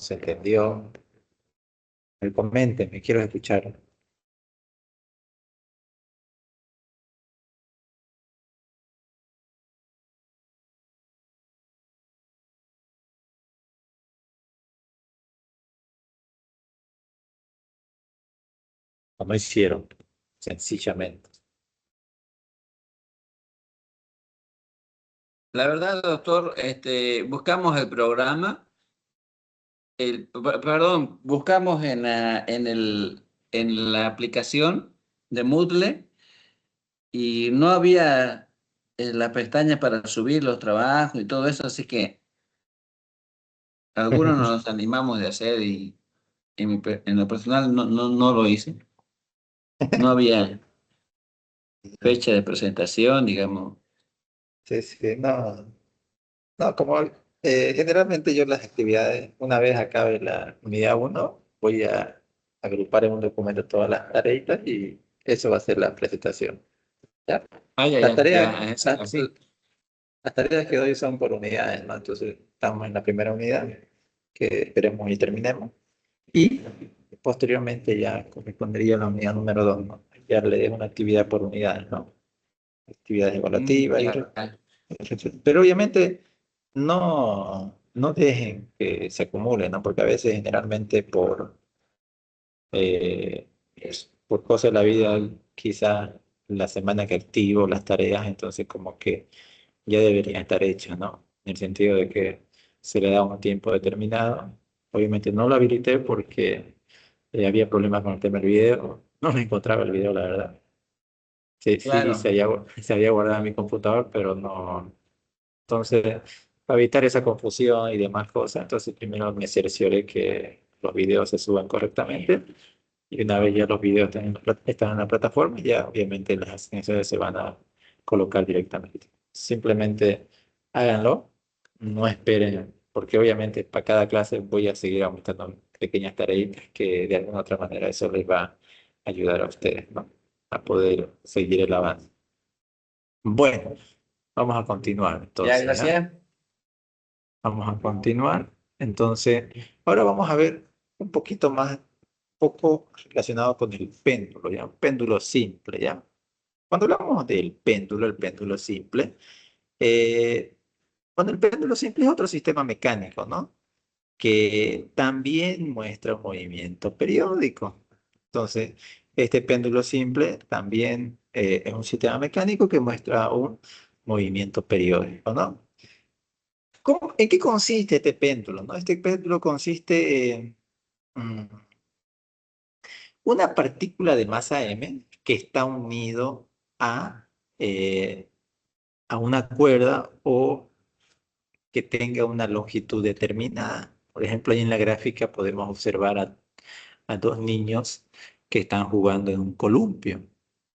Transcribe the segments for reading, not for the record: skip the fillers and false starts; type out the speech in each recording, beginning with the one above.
se entendió. Comenten, me quiero escuchar. O no hicieron, sencillamente. La verdad, doctor, buscamos el programa, perdón, buscamos en la aplicación de Moodle y no había la pestaña para subir los trabajos y todo eso, así que algunos nos animamos de hacer y en lo personal no lo hice. No había fecha de presentación, digamos. Sí, sí, no, no, como generalmente yo las actividades, una vez acabe la unidad uno voy a agrupar en un documento todas las tareitas y eso va a ser la presentación. ¿Ya? Ah, ya, Las ya, tareas, ya, las, así. las tareas que doy son por unidades, ¿no? Entonces estamos en la primera unidad, que esperemos y terminemos. Y posteriormente ya correspondería a la unidad número 2, ¿no? Ya le dejo una actividad por unidades, ¿no? Actividades evaluativas y Ya. pero obviamente no dejen que se acumule, ¿no? Porque a veces generalmente por cosas de la vida, quizás la semana que activo las tareas, entonces como que ya deberían estar hechas, ¿no? En el sentido de que se le da un tiempo determinado. Obviamente no lo habilité porque había problemas con el tema del video. No me encontraba el video, la verdad. Sí, sí, Claro. se había guardado en mi computador, pero no. Entonces, para evitar esa confusión y demás cosas, entonces primero me cercioré que los videos se suban correctamente y una vez ya los videos están en la plataforma, ya obviamente las asignaciones se van a colocar directamente. Simplemente háganlo, no esperen, porque obviamente para cada clase voy a seguir aumentando pequeñas tareitas que de alguna otra manera eso les va a ayudar a ustedes, ¿no? A poder seguir el avance. Bueno, vamos a continuar Ya, entonces, ¿ya? gracias. Vamos a continuar. Entonces, ahora vamos a ver un poquito más, poco relacionado con el péndulo, ¿ya? Un péndulo simple, ¿ya? Cuando hablamos del péndulo, el péndulo simple, eh, bueno, el péndulo simple es otro sistema mecánico, ¿no? Que también muestra un movimiento periódico. Entonces, este péndulo simple también es un sistema mecánico que muestra un movimiento periódico, ¿no? ¿En qué consiste este péndulo, no? Este péndulo consiste en una partícula de masa m que está unido a, eh, a una cuerda o que tenga una longitud determinada. Por ejemplo, ahí en la gráfica podemos observar a dos niños que están jugando en un columpio.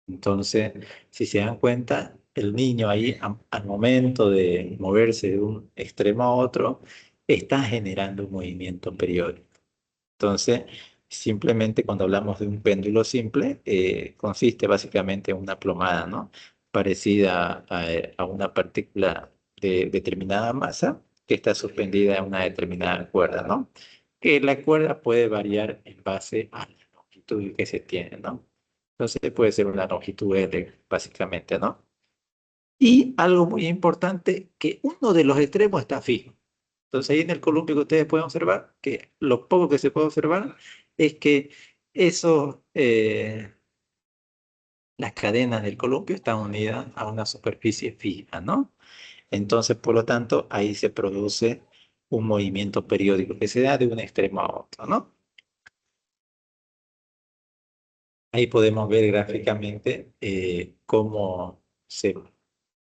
Entonces, si se dan cuenta, el niño ahí, al momento de moverse de un extremo a otro, está generando un movimiento periódico. Entonces, simplemente cuando hablamos de un péndulo simple, consiste básicamente en una plomada, ¿no? Parecida a una partícula de determinada masa que está suspendida en una determinada cuerda, ¿no? Que la cuerda puede variar en base a la longitud que se tiene, ¿no? Entonces puede ser una longitud L, básicamente, ¿no? Y algo muy importante, que uno de los extremos está fijo. Entonces ahí en el columpio que ustedes pueden observar, que lo poco que se puede observar es que esos, las cadenas del columpio están unidas a una superficie fija, ¿no? Entonces, por lo tanto, ahí se produce un movimiento periódico que se da de un extremo a otro, ¿no? Ahí podemos ver gráficamente cómo se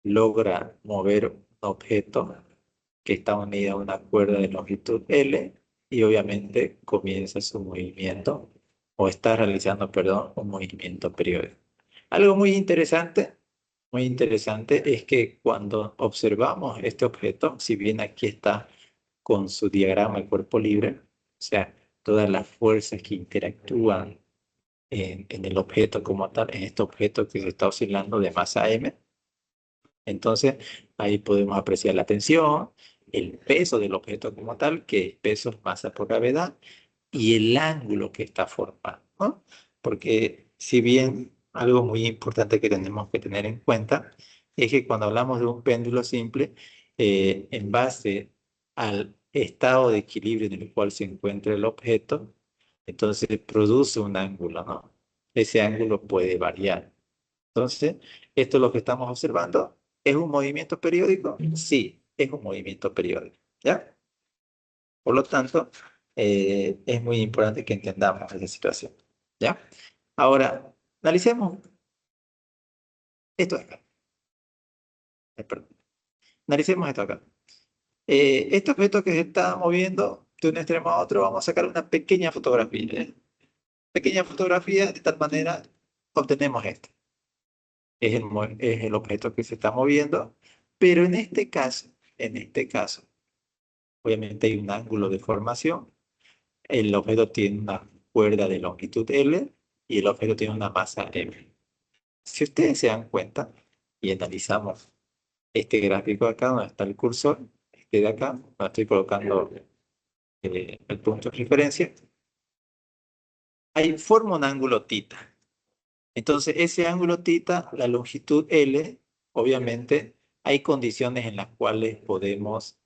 logra mover un objeto que está unido a una cuerda de longitud L y obviamente comienza su movimiento o está realizando, perdón, un movimiento periódico. Algo muy interesante es que cuando observamos este objeto, si bien aquí está con su diagrama de cuerpo libre, o sea, todas las fuerzas que interactúan en el objeto como tal, en este objeto que se está oscilando de masa m, entonces ahí podemos apreciar la tensión el peso del objeto como tal, que es peso es masa por gravedad, y el ángulo que está formando, ¿no? Porque si bien algo muy importante que tenemos que tener en cuenta es que cuando hablamos de un péndulo simple, en base al estado de equilibrio en el cual se encuentra el objeto, entonces produce un ángulo, ¿no? Ese ángulo puede variar. Entonces, esto es lo que estamos observando. ¿Es un movimiento periódico? Sí, es un movimiento periódico, ¿ya? Por lo tanto, es muy importante que entendamos esa situación, ¿ya? Ahora, analicemos esto de acá. Perdón. Analicemos esto acá. Este objeto que se está moviendo de un extremo a otro, vamos a sacar una pequeña fotografía, ¿eh? Pequeña fotografía, de tal manera obtenemos esto. Es el objeto que se está moviendo, pero en este caso, obviamente hay un ángulo de formación. El objeto tiene una cuerda de longitud L y el objeto tiene una masa M. Si ustedes se dan cuenta y analizamos este gráfico de acá, donde está el cursor, este de acá, donde estoy colocando el punto de referencia, ahí forma un ángulo θ. Entonces, ese ángulo θ, la longitud L, obviamente, hay condiciones en las cuales podemos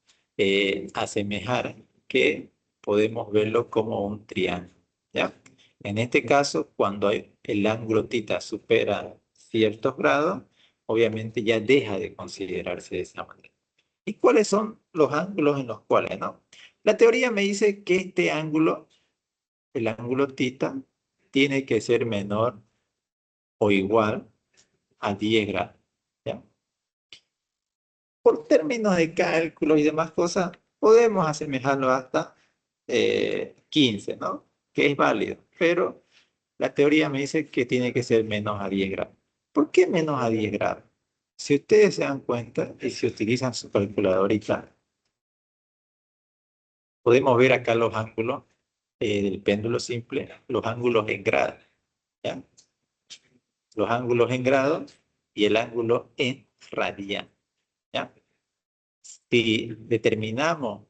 asemejar que podemos verlo como un triángulo, ¿ya? En este caso, cuando el ángulo θ supera ciertos grados, obviamente ya deja de considerarse de esa manera. ¿Y cuáles son los ángulos en los cuales, no? La teoría me dice que este ángulo, el ángulo θ, tiene que ser menor o igual a 10 grados, ¿ya? Por términos de cálculo y demás cosas, podemos asemejarlo hasta 15, ¿no? Que es válido, pero la teoría me dice que tiene que ser menos a 10 grados. ¿Por qué menos a 10 grados? Si ustedes se dan cuenta y si utilizan su calculadorita, podemos ver acá los ángulos del péndulo simple, los ángulos en grados, ¿ya? Los ángulos en grados y el ángulo en radian, ¿ya? Si determinamos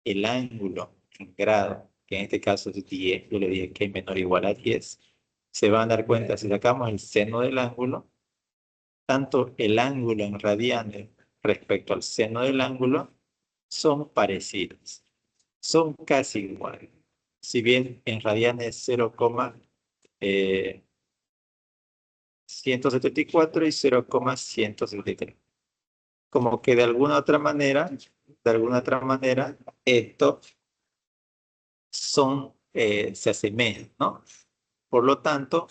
el ángulo en grado, que en este caso es 10, yo le dije que es menor o igual a 10, se van a dar cuenta, si sacamos el seno del ángulo, tanto el ángulo en radianes respecto al seno del ángulo son parecidos, son casi iguales. Si bien en radianes 0,174 y 0,173. Como que de alguna otra manera, esto se asemejan, ¿no? Por lo tanto,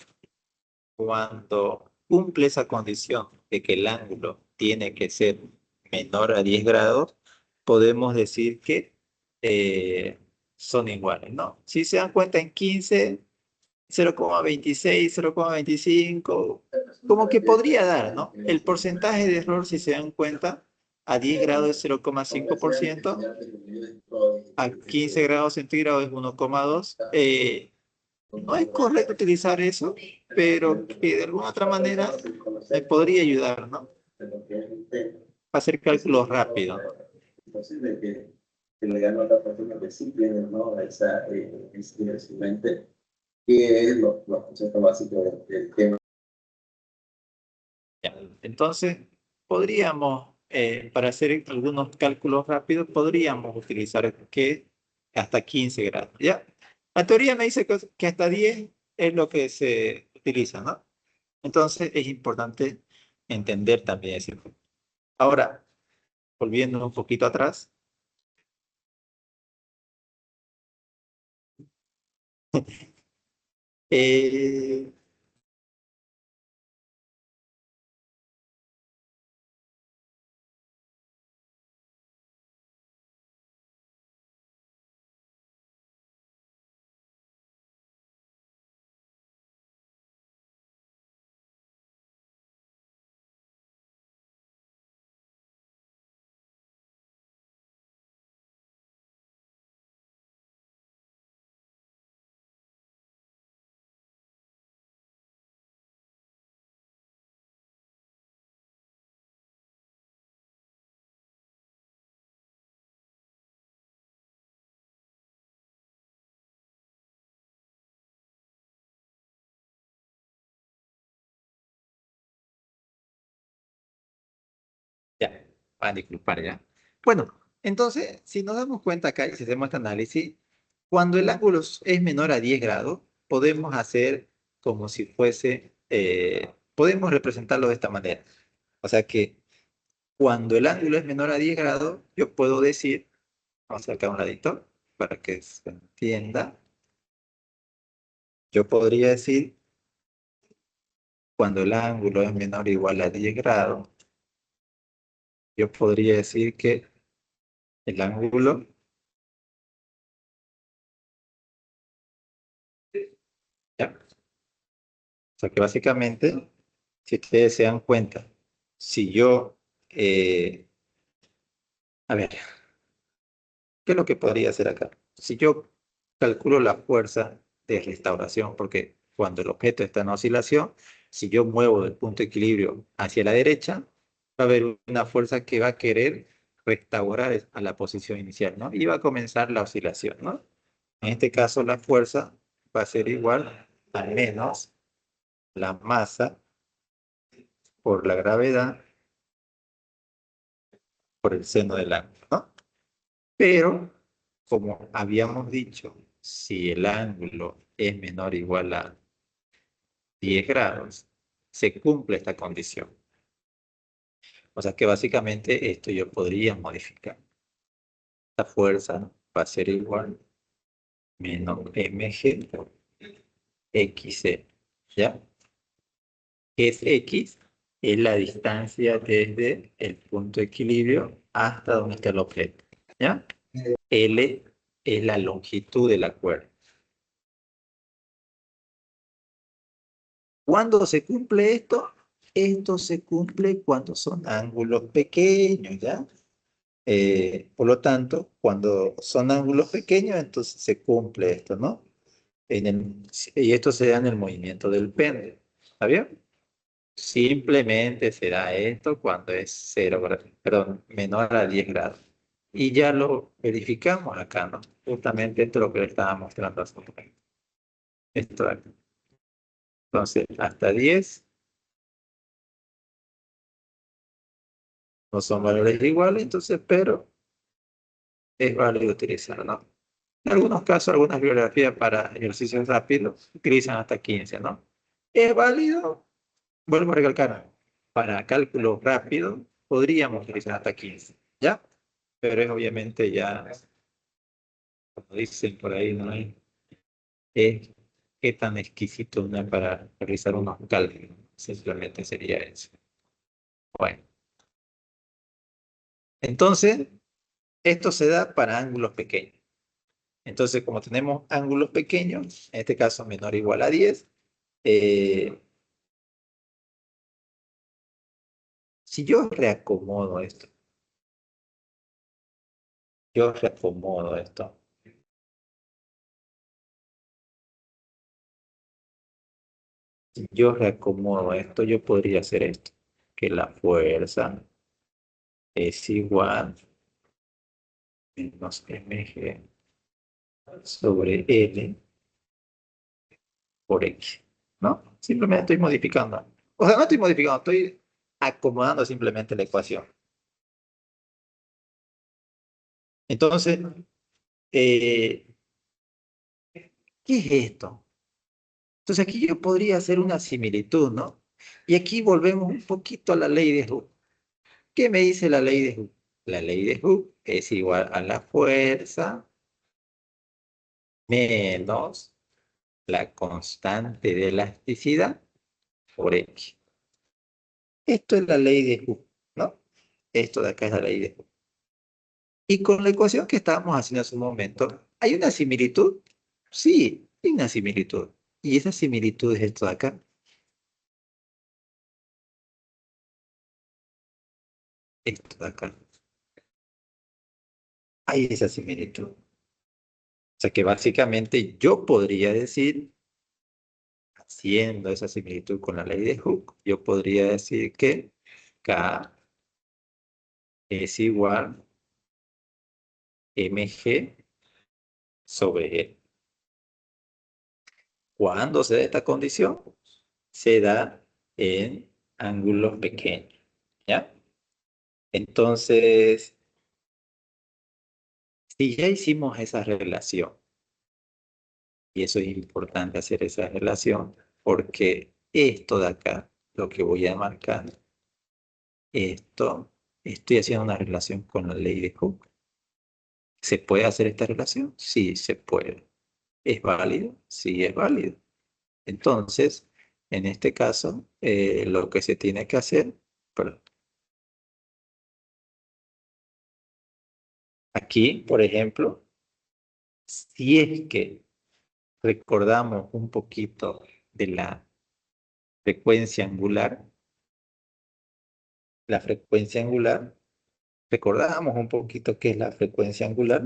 cuando cumple esa condición de que el ángulo tiene que ser menor a 10 grados, podemos decir que son iguales, ¿no? Si se dan cuenta en 15, 0,26, 0,25, como que podría dar, ¿no? El porcentaje de error, si se dan cuenta, a 10 grados es 0,5%, a 15 grados centígrados es 1,2. No es correcto utilizar eso, pero que de alguna otra manera me podría ayudar, ¿no? A hacer cálculos rápidos, ¿no? Entonces, que le gano a la persona que sí tiene, ¿no? Esa en su mente, que es los conceptos básicos del tema. Ya. Entonces, podríamos, para hacer algunos cálculos rápidos, podríamos utilizar que hasta 15 grados, ¿ya? La teoría me dice que hasta 10 es lo que se utiliza, ¿no? Entonces, es importante entender también eso. Ahora, volviendo un poquito atrás, eh, van a disculpar ya. Bueno, entonces, si nos damos cuenta acá y si hacemos este análisis, cuando el ángulo es menor a 10 grados, podemos hacer como si fuese, podemos representarlo de esta manera. O sea que cuando el ángulo es menor a 10 grados, yo puedo decir, vamos a sacar un ladito para que se entienda. Yo podría decir, cuando el ángulo es menor o igual a 10 grados, yo podría decir que el ángulo, ya, o sea que básicamente, si ustedes se dan cuenta, si yo, a ver, ¿qué es lo que podría hacer acá? Si yo calculo la fuerza de restauración, porque cuando el objeto está en oscilación, si yo muevo del punto de equilibrio hacia la derecha, va a haber una fuerza que va a querer restaurar a la posición inicial, ¿no? Y va a comenzar la oscilación, ¿no? En este caso, la fuerza va a ser igual a menos la masa por la gravedad por el seno del ángulo, ¿no? Pero, como habíamos dicho, si el ángulo es menor o igual a 10 grados, se cumple esta condición. O sea que básicamente esto yo podría modificar. La fuerza va a ser igual menos mg por xc, ¿ya? ¿Qué es x? Es la distancia desde el punto de equilibrio hasta donde está el objeto, ¿ya? L es la longitud de la cuerda. ¿Cuándo se cumple esto? Esto se cumple cuando son ángulos pequeños, ¿ya? Por lo tanto, cuando son ángulos pequeños, entonces se cumple esto, ¿no? Y esto se da en el movimiento del péndulo. ¿Está bien? Simplemente se da esto cuando es 0 grados, perdón, menor a 10 grados. Y ya lo verificamos acá, ¿no? Justamente esto es lo que le estaba mostrando hace un momento. Esto de acá. Entonces, hasta 10 no son valores iguales, entonces, pero es válido utilizar, ¿no? En algunos casos, algunas bibliografías para ejercicios rápidos utilizan hasta 15, ¿no? Es válido, vuelvo a recalcar, para cálculo rápido podríamos utilizar hasta 15, ¿ya? Pero es obviamente ya, como dicen por ahí, ¿no? Es qué tan exquisito no es para realizar unos cálculos. Simplemente sería eso. Bueno, entonces, esto se da para ángulos pequeños. Entonces, como tenemos ángulos pequeños, en este caso menor o igual a 10, eh, si yo reacomodo esto, yo reacomodo esto, si yo reacomodo esto, yo podría hacer esto, que la fuerza es igual a menos mg sobre L por X, ¿no? Simplemente estoy modificando. O sea, no estoy modificando, estoy acomodando simplemente la ecuación. Entonces, eh, ¿qué es esto? Entonces aquí yo podría hacer una similitud, ¿no? Y aquí volvemos un poquito a la ley de Hooke. ¿Qué me dice la ley de Hooke? La ley de Hooke es igual a la fuerza menos la constante de elasticidad por X. Esto es la ley de Hooke, ¿no? Esto de acá es la ley de Hooke. Y con la ecuación que estábamos haciendo hace un momento, ¿hay una similitud? Sí, hay una similitud. Y esa similitud es esto de acá. Esto de acá. Hay esa similitud. O sea que básicamente yo podría decir, haciendo esa similitud con la ley de Hooke, yo podría decir que K es igual mg sobre E. ¿Cuándo se da esta condición? Se da en ángulos pequeños, ¿ya? Entonces, si ya hicimos esa relación, y eso es importante hacer esa relación, porque esto de acá, lo que voy a marcar, esto, estoy haciendo una relación con la ley de Hooke. ¿Se puede hacer esta relación? Sí, se puede. ¿Es válido? Sí, es válido. Entonces, en este caso, lo que se tiene que hacer, perdón, aquí, por ejemplo, si es que recordamos un poquito de frecuencia angular, la frecuencia angular, recordamos un poquito qué es la frecuencia angular,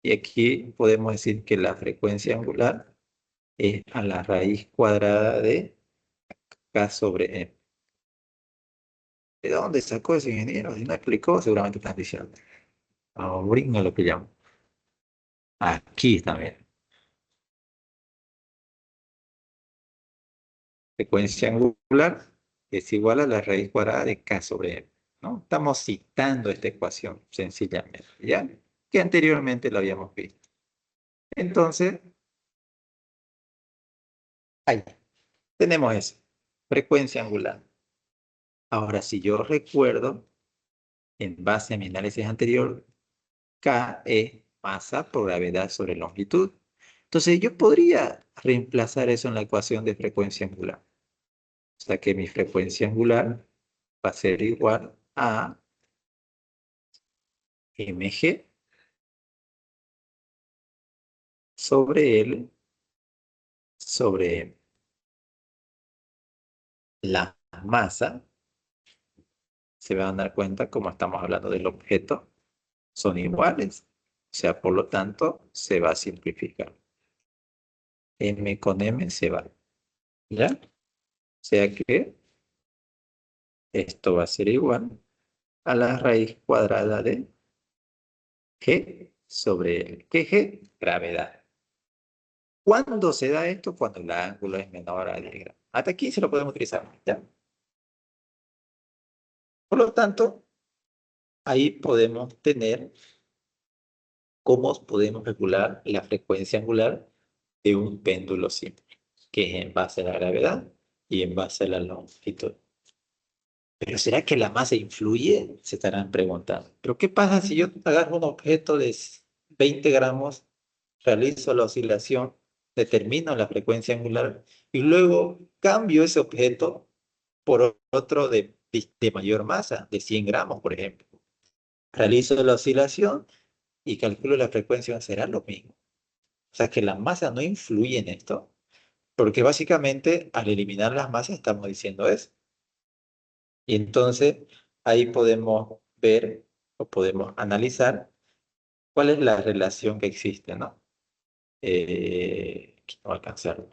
y aquí podemos decir que la frecuencia angular es a la raíz cuadrada de K sobre M. ¿De dónde sacó ese ingeniero? Si no explicó, seguramente están diciendo. Ahorita lo pillamos. Aquí también. Frecuencia angular es igual a la raíz cuadrada de K sobre M, ¿no? Estamos citando esta ecuación sencillamente, ¿ya? Que anteriormente lo habíamos visto. Entonces, ahí tenemos eso. Frecuencia angular. Ahora, si yo recuerdo, en base a mi análisis anterior, K es masa por gravedad sobre longitud. Entonces, yo podría reemplazar eso en la ecuación de frecuencia angular. O sea que mi frecuencia angular va a ser igual a mg sobre L sobre M. La masa, se van a dar cuenta, como estamos hablando del objeto, son iguales. O sea, por lo tanto, se va a simplificar. M con M se va. ¿Ya? O sea que esto va a ser igual a la raíz cuadrada de G sobre L. ¿Qué G? Gravedad. ¿Cuándo se da esto? Cuando el ángulo es menor a 10 grados. Hasta aquí se lo podemos utilizar. ¿Ya? Por lo tanto, ahí podemos tener cómo podemos calcular la frecuencia angular de un péndulo simple, que es en base a la gravedad y en base a la longitud. Pero ¿será que la masa influye? Se estarán preguntando. Pero ¿qué pasa si yo agarro un objeto de 20 gramos, realizo la oscilación, determino la frecuencia angular y luego cambio ese objeto por otro de mayor masa, de 100 gramos, por ejemplo? Realizo la oscilación y calculo la frecuencia, será lo mismo. O sea que la masa no influye en esto, porque básicamente al eliminar las masas estamos diciendo eso. Y entonces ahí podemos ver o podemos analizar cuál es la relación que existe, ¿no? Aquí no alcanzar.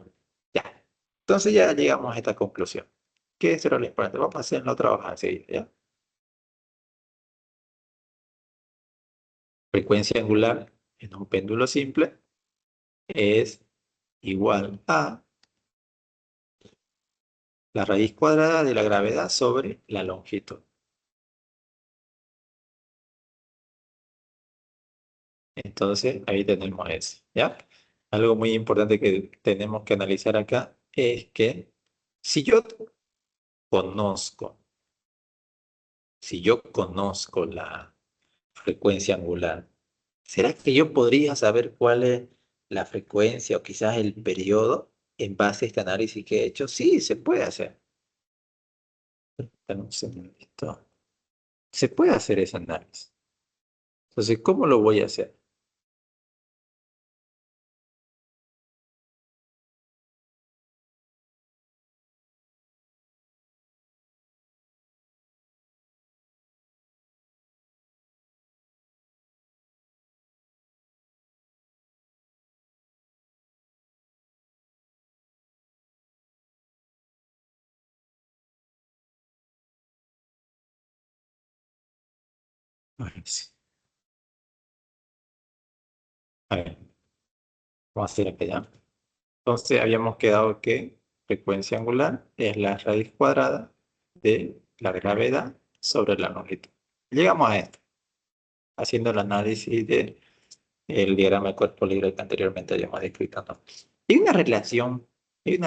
Ya. Entonces ya llegamos a esta conclusión. ¿Qué es lo importante? Vamos a hacerlo trabajar enseguida, ¿ya? Frecuencia angular en un péndulo simple es igual a la raíz cuadrada de la gravedad sobre la longitud. Entonces, ahí tenemos eso, ¿ya? Algo muy importante que tenemos que analizar acá es que si yo conozco, si yo conozco la frecuencia angular, ¿será que yo podría saber cuál es la frecuencia o quizás el periodo en base a este análisis que he hecho? Sí, se puede hacer. Dame un segundito. Se puede hacer ese análisis. Entonces, ¿cómo lo voy a hacer? Ay, sí. A ver, vamos a hacer acá ya. Entonces habíamos quedado que frecuencia angular es la raíz cuadrada de la gravedad sobre la longitud. Llegamos a esto, haciendo el análisis de el diagrama de cuerpo libre que anteriormente habíamos descrito, ¿no? Hay una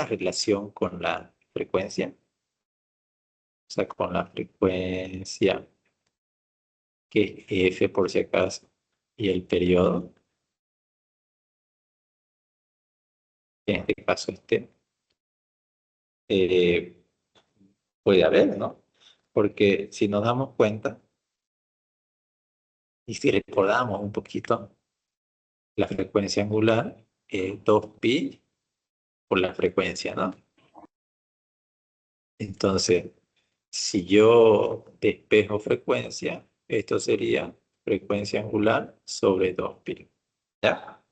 relación con la frecuencia, o sea, con la frecuencia que es F por si acaso, y el periodo, en este caso eh, puede haber, ¿no? Porque si nos damos cuenta, y si recordamos un poquito, la frecuencia angular es 2pi por la frecuencia, ¿no? Entonces, si yo despejo frecuencia, esto sería frecuencia angular sobre 2pi, ¿ya?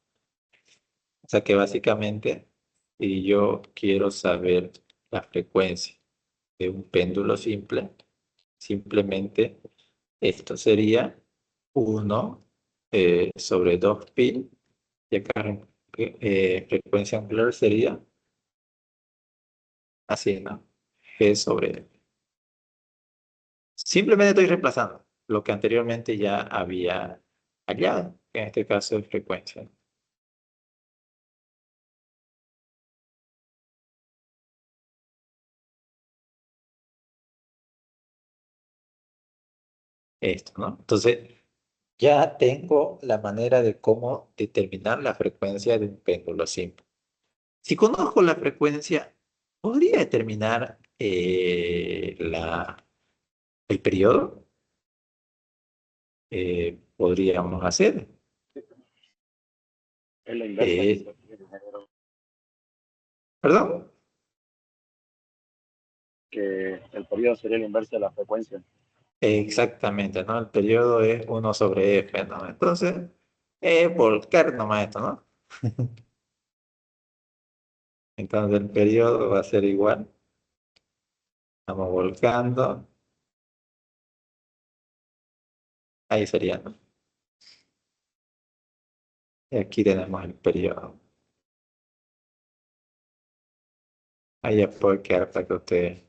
O sea que básicamente, si yo quiero saber la frecuencia de un péndulo simple, simplemente esto sería 1 sobre 2pi, y acá frecuencia angular sería así, ¿no? G sobre... Simplemente estoy reemplazando lo que anteriormente ya había hallado, que en este caso es frecuencia. Esto, ¿no? Entonces, ya tengo la manera de cómo determinar la frecuencia de un péndulo simple. Si conozco la frecuencia, ¿podría determinar el periodo? Podríamos hacer. Es la inversa, Eh, ¿Perdón? que el periodo sería la inversa de la frecuencia. Exactamente, ¿no? El periodo es 1 sobre F, ¿no? Entonces, volcar nomás esto, ¿no? Entonces el periodo va a ser igual. Estamos volcando. Ahí sería, ¿no? Y aquí tenemos el periodo. Ahí ya puede quedar para que ustedes...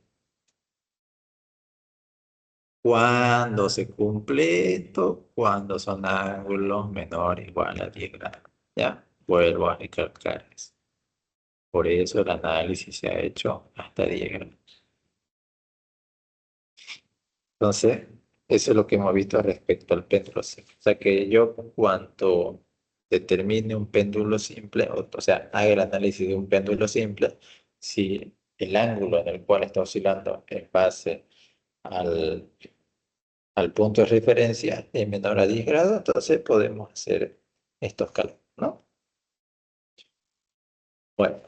Cuando se cumple esto, cuando son ángulos menores o igual a 10 grados. Ya, vuelvo a recalcar eso. Por eso el análisis se ha hecho hasta 10 grados. Entonces, eso es lo que hemos visto respecto al péndulo simple. O sea que yo cuando determine un péndulo simple, o sea, haga el análisis de un péndulo simple, si el ángulo en el cual está oscilando en base al, al punto de referencia es menor a 10 grados, entonces podemos hacer estos cálculos, ¿no? Bueno,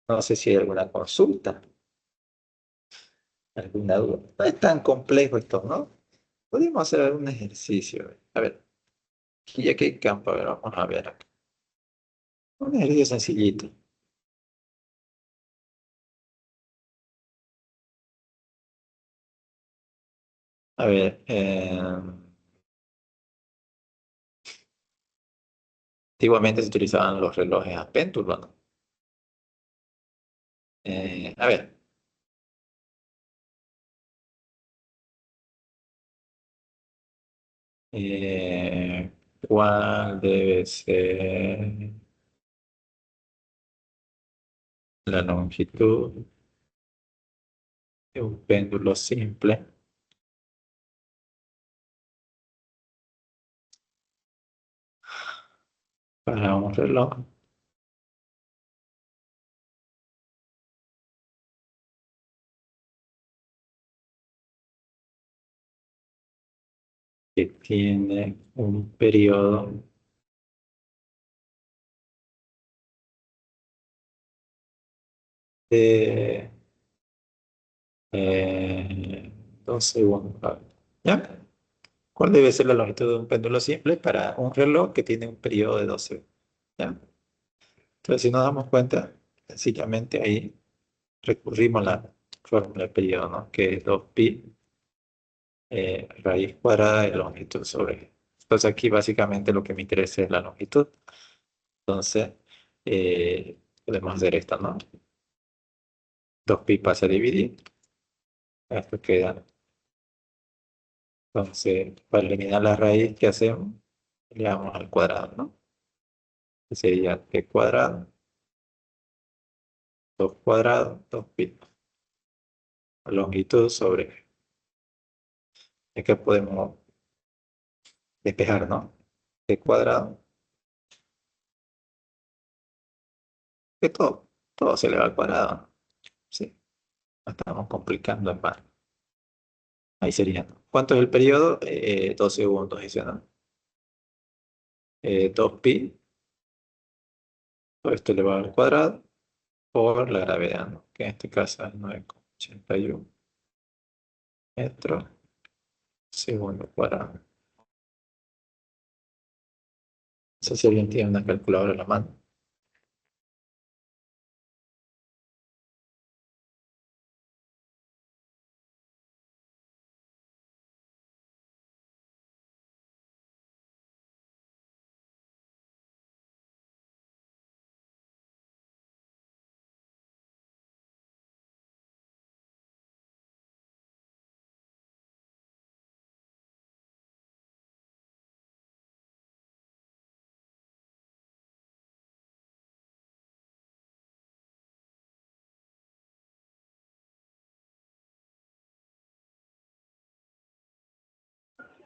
no sé si hay alguna consulta, alguna duda. No es tan complejo esto, ¿no? Podemos hacer algún ejercicio. A ver. Y aquí hay campo, a ver, vamos a ver acá. Un ejercicio sencillito. A ver, antiguamente se utilizaban los relojes a péndulo, ¿no? A ver, eh, ¿cuál debe ser la longitud de un péndulo simple para un reloj que tiene un periodo de 2 segundos? A ver, ¿ya? ¿Cuál debe ser la longitud de un péndulo simple para un reloj que tiene un periodo de 12? ¿Ya? Entonces, si nos damos cuenta, sencillamente ahí recurrimos a la fórmula del periodo, ¿no? Que es 2pi raíz cuadrada de longitud sobre... Entonces, aquí básicamente lo que me interesa es la longitud. Entonces, podemos hacer esto, ¿no? 2pi pasa a dividir. Esto queda Entonces, para eliminar la raíz, ¿qué hacemos? Le damos al cuadrado, ¿no? Que sería t cuadrado, 2 cuadrados, 2pi. Longitud sobre. Es que podemos despejar, ¿no? T cuadrado. Que todo se le va al cuadrado, ¿no? Sí, no estamos complicando en más. Ahí sería, ¿no? ¿Cuánto es el periodo? 2 segundos, dice, ¿no? 2pi, todo esto le va al cuadrado por la gravedad, ¿no? Que en este caso es 9,81 metros segundo cuadrado. No sé si alguien tiene una calculadora en la mano.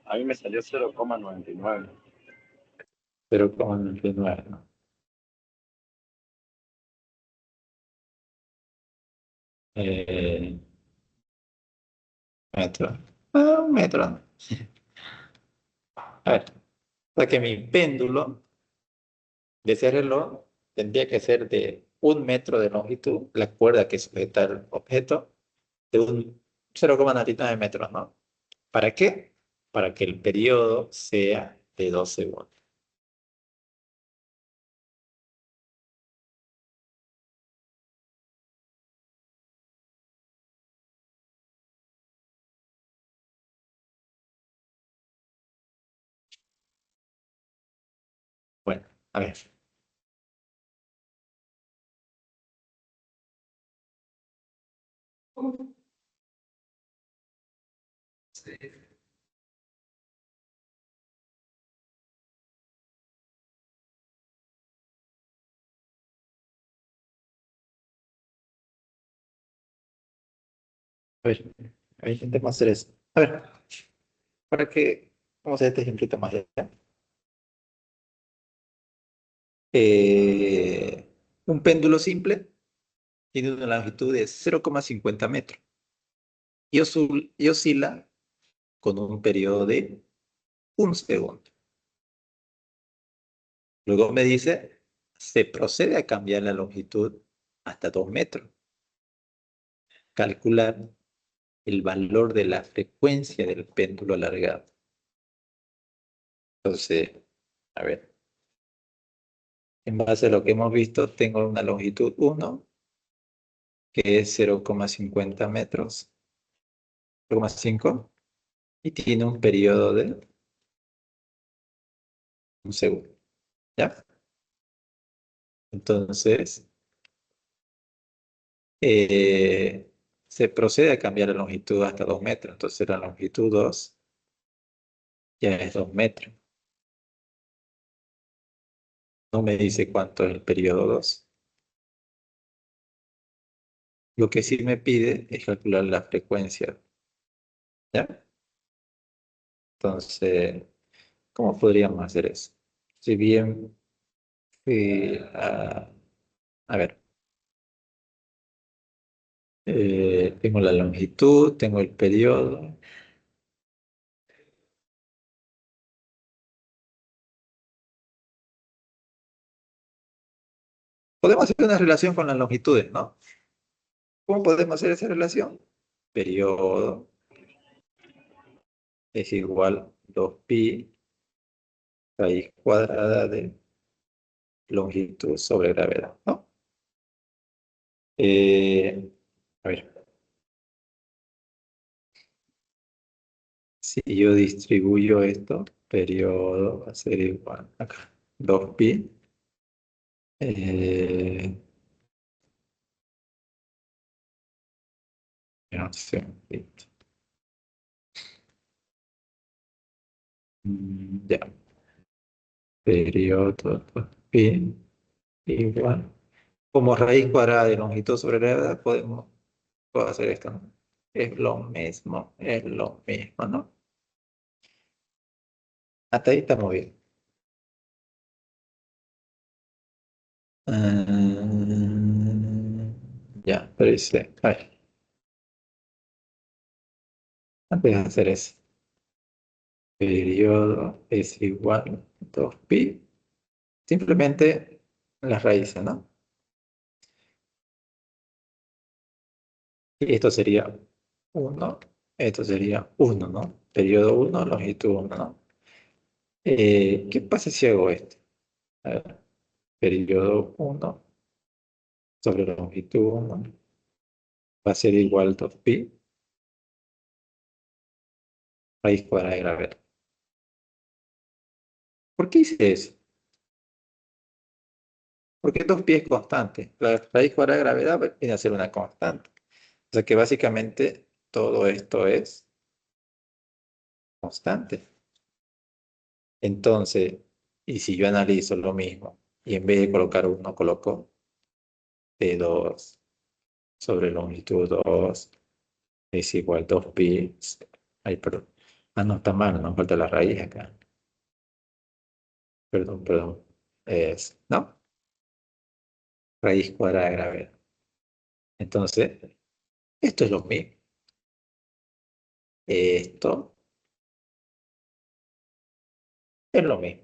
A mí me salió 0,99. 0,99, ¿no? Eh, metro. Un metro, ¿no? A ver, o sea que mi péndulo de ese reloj tendría que ser de 1 metro de longitud, la cuerda que sujeta el objeto, de un 0,99 metros, ¿no? ¿Para qué? Para que el periodo sea de 2 segundos. Bueno, a ver. A ver, intentemos hacer eso. A ver, para que, vamos a hacer este ejemplito más allá. Eh, un péndulo simple tiene una longitud de 0,50 metros y oscila con un periodo de 1 segundo. Luego me dice, se procede a cambiar la longitud hasta 2 metros. Calcular el valor de la frecuencia del péndulo alargado. Entonces, a ver, en base a lo que hemos visto, tengo una longitud 1, que es 0,50 metros, 0,5, y tiene un periodo de 1 segundo. ¿Ya? Entonces, eh, se procede a cambiar la longitud hasta 2 metros. Entonces, la longitud 2 ya es 2 metros. No me dice cuánto es el periodo 2. Lo que sí me pide es calcular la frecuencia. ¿Ya? Entonces, ¿cómo podríamos hacer eso? Si bien, a ver, tengo la longitud, tengo el periodo. Podemos hacer una relación con las longitudes, ¿no? ¿Cómo podemos hacer esa relación? Periodo es igual a 2pi raíz cuadrada de longitud sobre gravedad, ¿no? A ver, si yo distribuyo esto, periodo va a ser igual acá, 2pi. No sé, listo. Ya. Periodo pi igual. Como raíz cuadrada de longitud sobre gravedad, puedo hacer esto, ¿no? Es lo mismo, ¿no? Hasta ahí estamos bien. Ya, pero dice, a ver, antes de hacer eso, periodo es igual a 2pi, simplemente las raíces, ¿no? Y esto sería 1, esto sería 1, ¿no? Periodo 1, longitud 1, ¿no? ¿Qué pasa si hago esto? A ver, periodo 1 sobre longitud 1 va a ser igual a 2pi, raíz cuadrada de gravedad. ¿Por qué hice eso? Porque 2pi es constante. La raíz cuadrada de gravedad viene a ser una constante. O sea que básicamente todo esto es constante. Entonces, y si yo analizo lo mismo, y en vez de colocar 1, coloco T2 sobre longitud 2 es igual a 2pi. Ay, perdón. Ah, no, está mal, no falta la raíz acá. Perdón. ¿No? Raíz cuadrada de gravedad. Entonces, esto es lo mismo. Esto es lo mismo.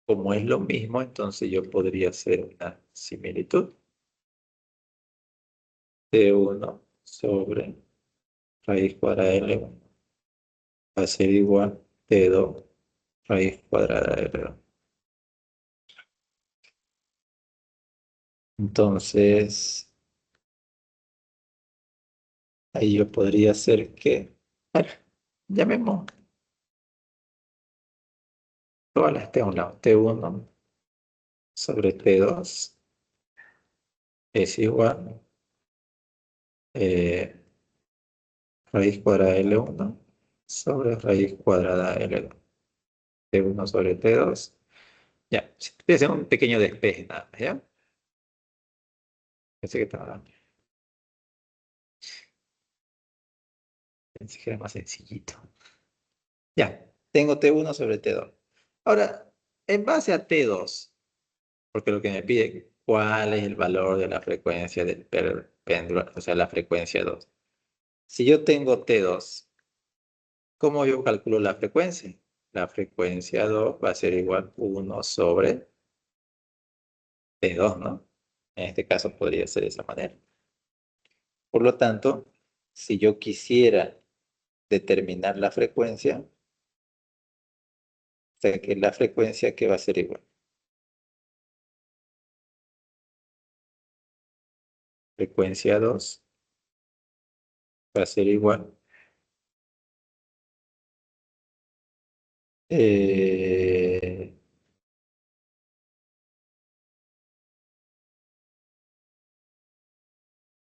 Como es lo mismo, entonces yo podría hacer una similitud de 1 sobre raíz cuadrada de L1 va a ser igual de 2 raíz cuadrada de L2. Entonces, ahí yo podría hacer que, a ver, llamemos todas las T a un lado. T1 sobre T2 es igual eh, raíz cuadrada de L1 sobre raíz cuadrada de L2. T1 sobre T2. Ya, voy a hacer un pequeño despeje nada más, ¿ya? Pensé que estaba, pensé que era más sencillito. Ya, tengo T1 sobre T2. Ahora, en base a T2, porque lo que me pide, ¿cuál es el valor de la frecuencia del péndulo? O sea, la frecuencia 2. Si yo tengo T2, ¿cómo yo calculo la frecuencia? La frecuencia 2 va a ser igual a 1 sobre T2, ¿no? En este caso podría ser de esa manera. Por lo tanto, si yo quisiera determinar la frecuencia, o sea que la frecuencia que va a ser igual. Frecuencia 2 va a ser igual. Eh,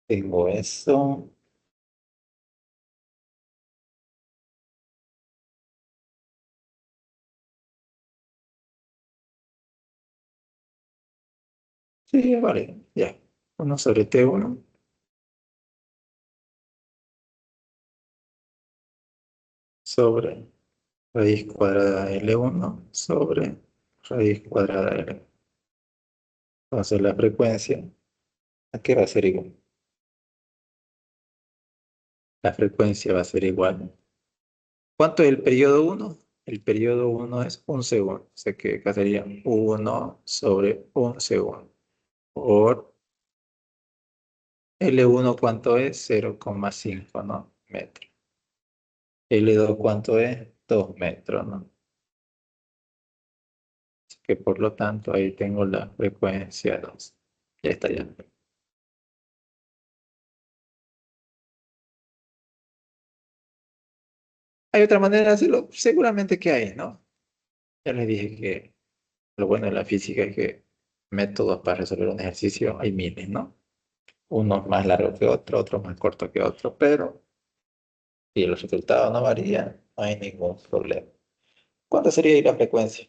tengo eso. Sí, vale, ya. 1 sobre T1 sobre raíz cuadrada de L1 sobre raíz cuadrada de L2. Entonces la frecuencia, ¿a qué va a ser igual? La frecuencia va a ser igual. ¿Cuánto es el periodo 1? El periodo 1 es 1 segundo. O sea que acá sería 1 sobre 1 segundo. Por L1, ¿cuánto es? 0,5, ¿no? Metros. L2, ¿cuánto es? 2 metros, ¿no? Así que por lo tanto ahí tengo la frecuencia 2. Ya está ya. ¿Hay otra manera de hacerlo? Seguramente que hay, ¿no? Ya les dije que lo bueno de la física es que métodos para resolver un ejercicio hay miles, ¿no? Unos más largos que otros, otros más cortos que otros, pero si los resultados no varían, no hay ningún problema. ¿Cuánto sería ahí la frecuencia?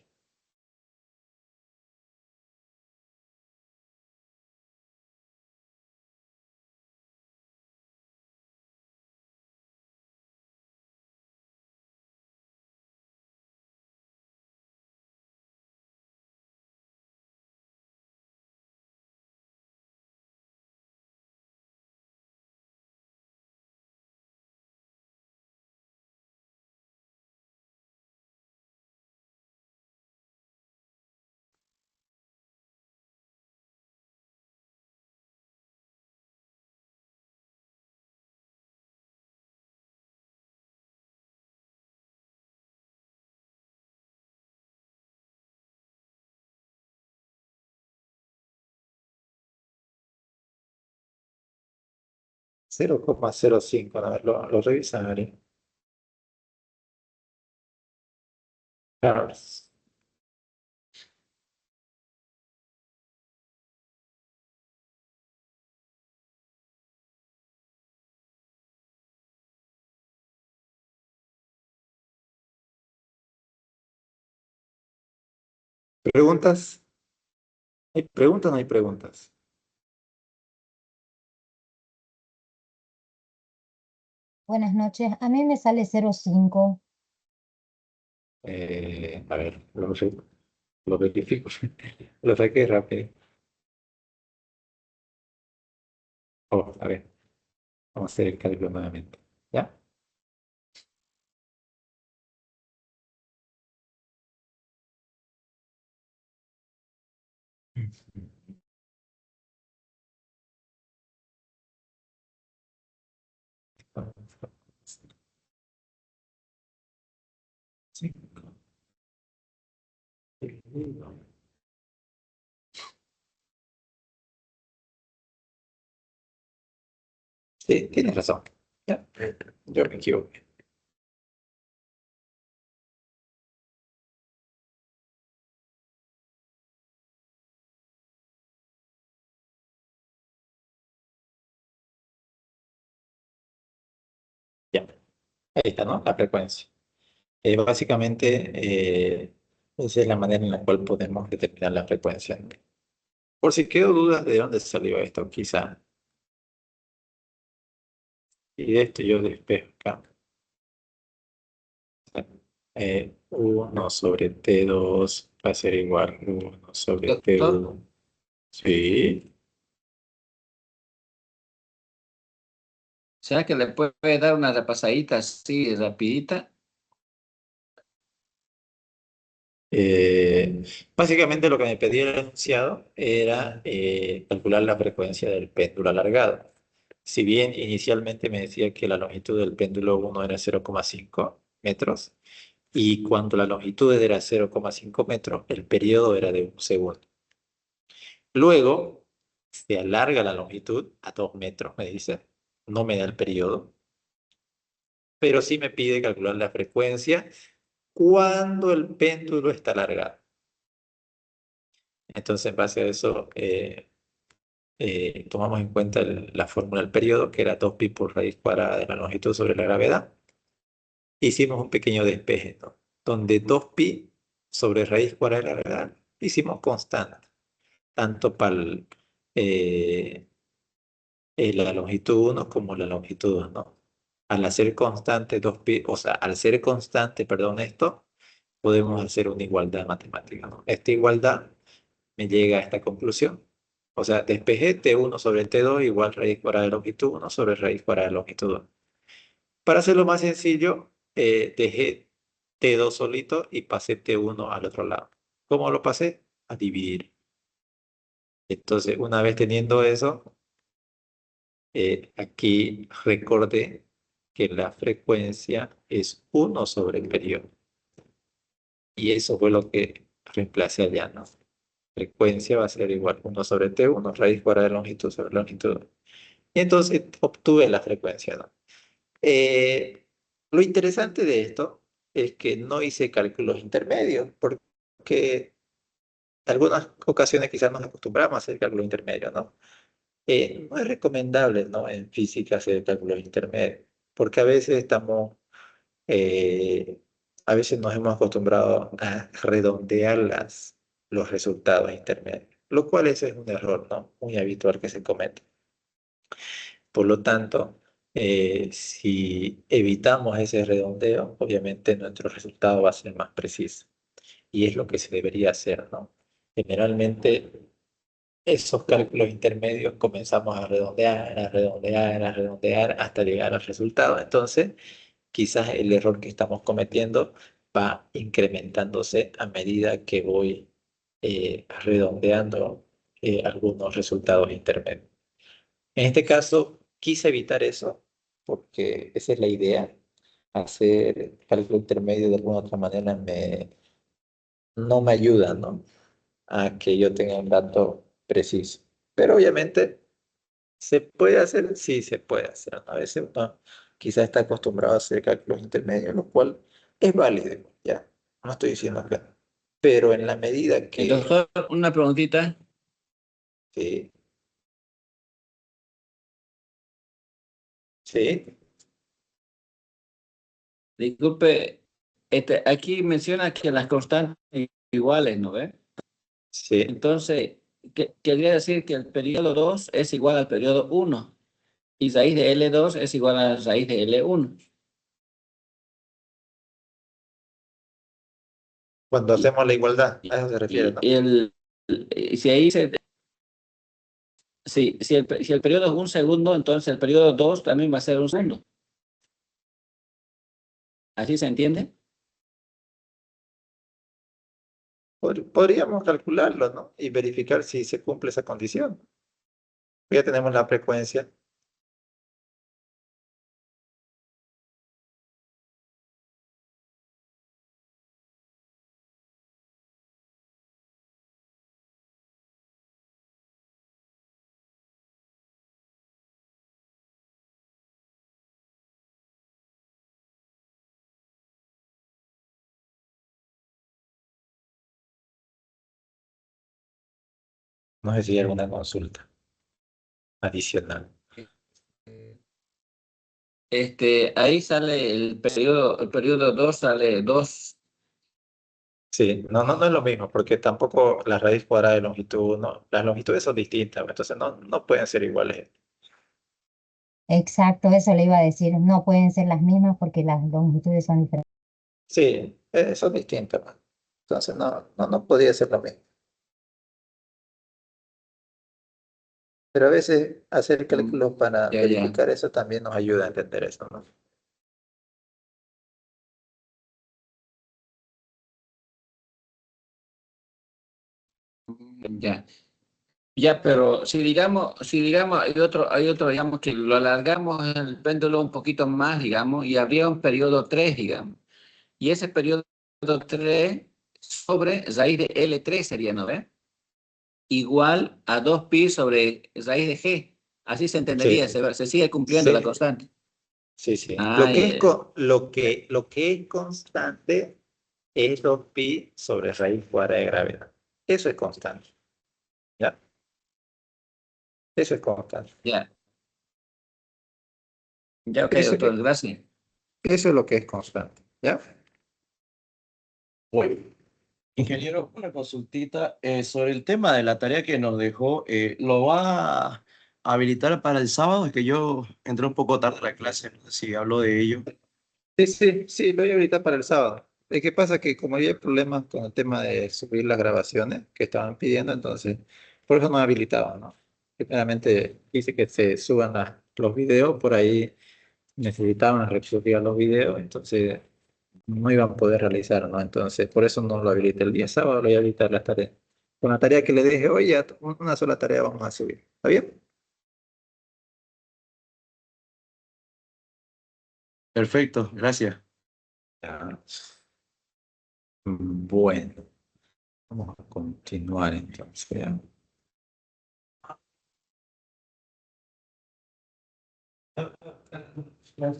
Cero coma cero cinco. A ver, lo revisaré. Hertz. ¿Preguntas? ¿Hay preguntas o no hay preguntas? Buenas noches. A mí me sale 05. A ver, lo verifico. Lo saqué rápido. Oh, a ver, vamos a hacer el cálculo nuevamente. ¿Ya? Cinco. Sí, tienes razón. Ya, yo me equivoqué. Ya, ahí está, ¿no? La frecuencia. Básicamente, esa es la manera en la cual podemos determinar la frecuencia. Por si quedó dudas de dónde salió esto, quizá. Y de esto yo despejo acá. 1 sobre T2 va a ser igual a 1 sobre Doctor, T1. Sí. ¿será que le puede dar una repasadita así rapidita? Eh, Básicamente lo que me pedía el enunciado era calcular la frecuencia del péndulo alargado. Si bien inicialmente me decía que la longitud del péndulo 1 era 0,5 metros, y cuando la longitud era 0,5 metros, el periodo era de 1 segundo. Luego se alarga la longitud a 2 metros, me dice. No me da el periodo, pero sí me pide calcular la frecuencia cuando el péndulo está alargado. Entonces, en base a eso, tomamos en cuenta la fórmula del periodo, que era 2pi por raíz cuadrada de la longitud sobre la gravedad. Hicimos un pequeño despeje, ¿no? Donde 2pi sobre raíz cuadrada de la gravedad hicimos constante, tanto para la longitud 1 como la longitud 2, ¿no? Al hacer constante 2pi, o sea, al ser constante, perdón, esto, podemos hacer una igualdad matemática, ¿no? Esta igualdad me llega a esta conclusión. O sea, despejé T1 sobre T2 igual raíz cuadrada de longitud 1 sobre raíz cuadrada de longitud 2. Para hacerlo más sencillo, dejé T2 solito y pasé T1 al otro lado. ¿Cómo lo pasé? A dividir. Entonces, una vez teniendo eso, aquí recordé que la frecuencia es 1 sobre el periodo. Y eso fue lo que reemplacé allá, ¿no? Frecuencia va a ser igual a 1 sobre T1, raíz cuadrada de longitud sobre longitud. Y entonces obtuve la frecuencia, ¿no? Eh, lo interesante de esto es que no hice cálculos intermedios, porque en algunas ocasiones quizás nos acostumbramos a hacer cálculos intermedios, ¿no? No es recomendable, ¿no? En física hacer cálculos intermedios, porque a veces estamos eh, a veces nos hemos acostumbrado a redondear los resultados intermedios, lo cual ese es un error, ¿no? Muy habitual que se comete. Por lo tanto, si evitamos ese redondeo, obviamente nuestro resultado va a ser más preciso. Y es lo que se debería hacer, ¿no? Generalmente, esos cálculos intermedios comenzamos a redondear, a redondear, a redondear hasta llegar al resultado. Entonces, quizás el error que estamos cometiendo va incrementándose a medida que voy redondeando algunos resultados intermedios. En este caso, quise evitar eso porque esa es la idea. Hacer cálculo intermedio de alguna otra manera no me ayuda, ¿no? A que yo tenga un dato preciso. Pero obviamente, ¿se puede hacer? Sí, se puede hacer, ¿no? A veces uno quizás está acostumbrado a hacer cálculos intermedios, lo cual es válido, ya. No estoy diciendo que no. Pero en la medida que, Doctor, una preguntita. sí, sí, Disculpe, aquí menciona que las constantes iguales, ¿no ve? sí. Entonces, quería decir que el periodo 2 es igual al periodo uno y raíz de L2 es igual a raíz de L1. Cuando Y, hacemos la igualdad, a y, eso se refiere, y ¿no? y si ahí si el periodo es un segundo, entonces el periodo 2 también va a ser un segundo. ¿Así se entiende? Podríamos calcularlo, ¿no? Y verificar si se cumple esa condición. Ya tenemos la frecuencia. No sé si hay alguna consulta adicional. Ahí sale el periodo 2 sale 2. Sí, no es lo mismo, porque tampoco la raíz cuadrada de longitud, no, las longitudes son distintas, entonces no pueden ser iguales. Exacto, eso le iba a decir. No pueden ser las mismas porque las longitudes son diferentes. Sí, son distintas, ¿no? Entonces no podría ser lo mismo. Pero a veces hacer cálculos para Ya, ya. verificar eso también nos ayuda a entender eso, ¿no? Ya. Ya, pero si digamos, hay otro, digamos, que lo alargamos el péndulo un poquito más, digamos, y habría un periodo 3 digamos. Y ese periodo 3 sobre raíz de L3 sería, ¿no ve? Igual a 2pi sobre raíz de G. Así se entendería, Sí, se sigue cumpliendo la sí, constante. sí, sí. Ah, ya, ya. Lo que es constante es 2pi sobre raíz cuadrada de gravedad. Eso es constante, ¿ya? Eso es constante. Ya, ya, ok, Eso, doctor, gracias. eso es lo que es constante, ¿ya? Bueno, ingeniero, una consultita sobre el tema de la tarea que nos dejó. ¿Lo va a habilitar para el sábado? Es que yo entré un poco tarde a la clase, no sé si habló de ello. Sí, lo voy a ahorita para el sábado. Es que pasa que como había problemas con el tema de subir las grabaciones que estaban pidiendo, entonces, por eso no habilitaba, ¿no? Primeramente dice que se suban los videos, por ahí necesitaban subir los videos, entonces no iban a poder realizar, ¿no? Entonces, por eso no lo habilité el día sábado, lo voy a habilitar las tareas. Con la tarea que le dije, oye, ya una sola tarea vamos a subir. ¿Está bien? Perfecto, gracias. Ya. Bueno, vamos a continuar entonces. ¿Ya?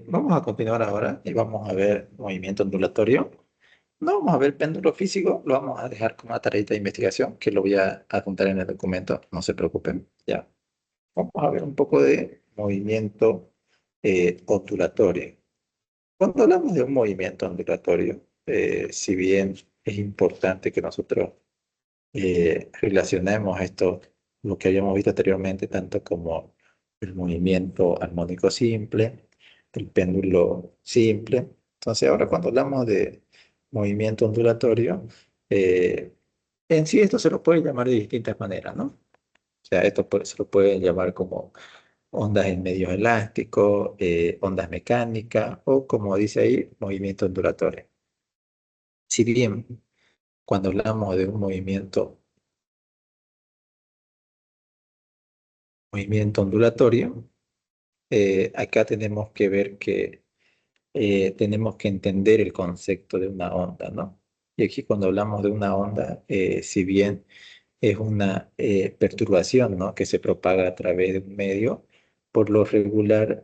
Vamos a continuar ahora y vamos a ver movimiento ondulatorio. No vamos a ver péndulo físico, lo vamos a dejar como una tarea de investigación que lo voy a adjuntar en el documento, no se preocupen, ya. Vamos a ver un poco de movimiento ondulatorio. Cuando hablamos de un movimiento ondulatorio, si bien es importante que nosotros relacionemos esto, lo que habíamos visto anteriormente, tanto como el movimiento armónico simple, el péndulo simple. Entonces, ahora cuando hablamos de movimiento ondulatorio, eh, en sí esto se lo puede llamar de distintas maneras, ¿no? O sea, se lo puede llamar como ondas en medios elásticos, ondas mecánicas o, como dice ahí, movimiento ondulatorio. Si bien cuando hablamos de un movimiento ondulatorio, acá tenemos que ver que tenemos que entender el concepto de una onda, ¿no? Y aquí cuando hablamos de una onda, si bien es una perturbación, ¿no? Que se propaga a través de un medio, por lo regular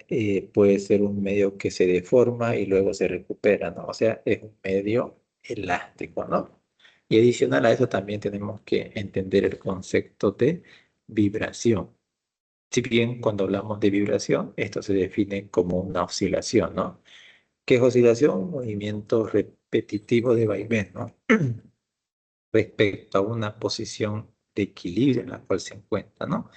puede ser un medio que se deforma y luego se recupera, ¿no? O sea, es un medio elástico, ¿no? Y adicional a eso también tenemos que entender el concepto de vibración. Si bien cuando hablamos de vibración, esto se define como una oscilación, ¿no? ¿Qué es oscilación? Un movimiento repetitivo de vaivén, ¿no? Respecto a una posición de equilibrio en la cual se encuentra, ¿no?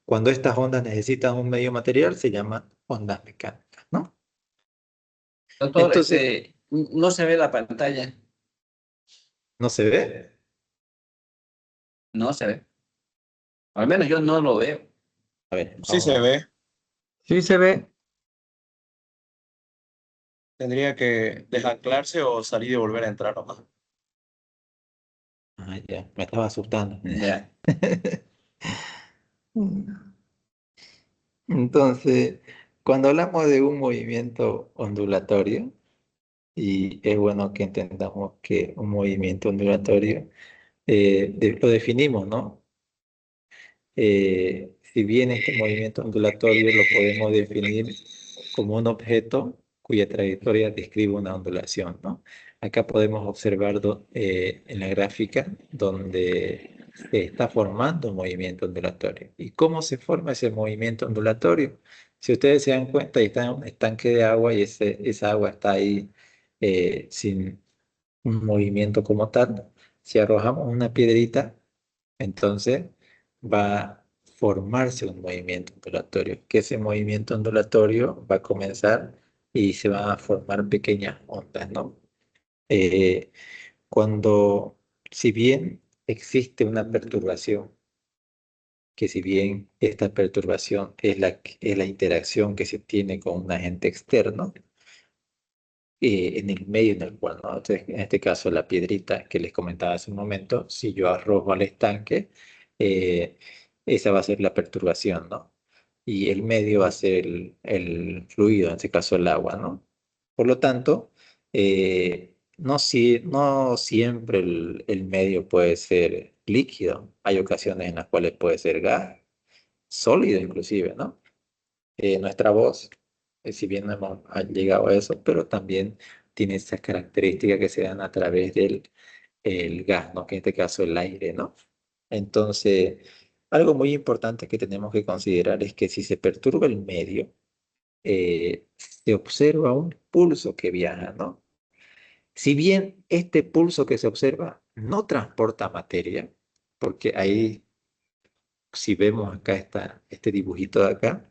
Cuando estas ondas necesitan un medio material, se llaman ondas mecánicas, ¿no? Doctor, Entonces, no se ve la pantalla, ¿no se ve? no se ve. Al menos yo no lo veo. A ver, Sí se vamos. ve. Sí se ve. Tendría que desanclarse o salir y volver a entrar nomás. Ah, ya, me estaba asustando. Ya. Entonces, cuando hablamos de un movimiento ondulatorio, y es bueno que entendamos que un movimiento ondulatorio lo definimos, ¿no? Si bien este movimiento ondulatorio lo podemos definir como un objeto cuya trayectoria describe una ondulación, ¿no? Acá podemos observar en la gráfica donde se está formando un movimiento ondulatorio. ¿Y cómo se forma ese movimiento ondulatorio? Si ustedes se dan cuenta, está en un estanque de agua y esa agua está ahí sin un movimiento como tal. Si arrojamos una piedrita, entonces va a formarse un movimiento ondulatorio, que ese movimiento ondulatorio va a comenzar y se van a formar pequeñas ondas, ¿no? Eh, cuando, si bien existe una perturbación, que si bien esta perturbación es la interacción que se tiene con un agente externo, en el medio en el cual, ¿no? Entonces, en este caso, la piedrita que les comentaba hace un momento, si yo arrojo al estanque, eh, esa va a ser la perturbación, ¿no? Y el medio va a ser el fluido, en este caso el agua, ¿no? Por lo tanto, no siempre el medio puede ser líquido. Hay ocasiones en las cuales puede ser gas, sólido inclusive, ¿no? Nuestra voz, si bien no hemos llegado a eso, pero también tiene esas características que se dan a través del el gas, ¿no? Que en este caso el aire, ¿no? Entonces, algo muy importante que tenemos que considerar es que si se perturba el medio, se observa un pulso que viaja, ¿no? Si bien este pulso que se observa no transporta materia, porque ahí si vemos acá este dibujito de acá,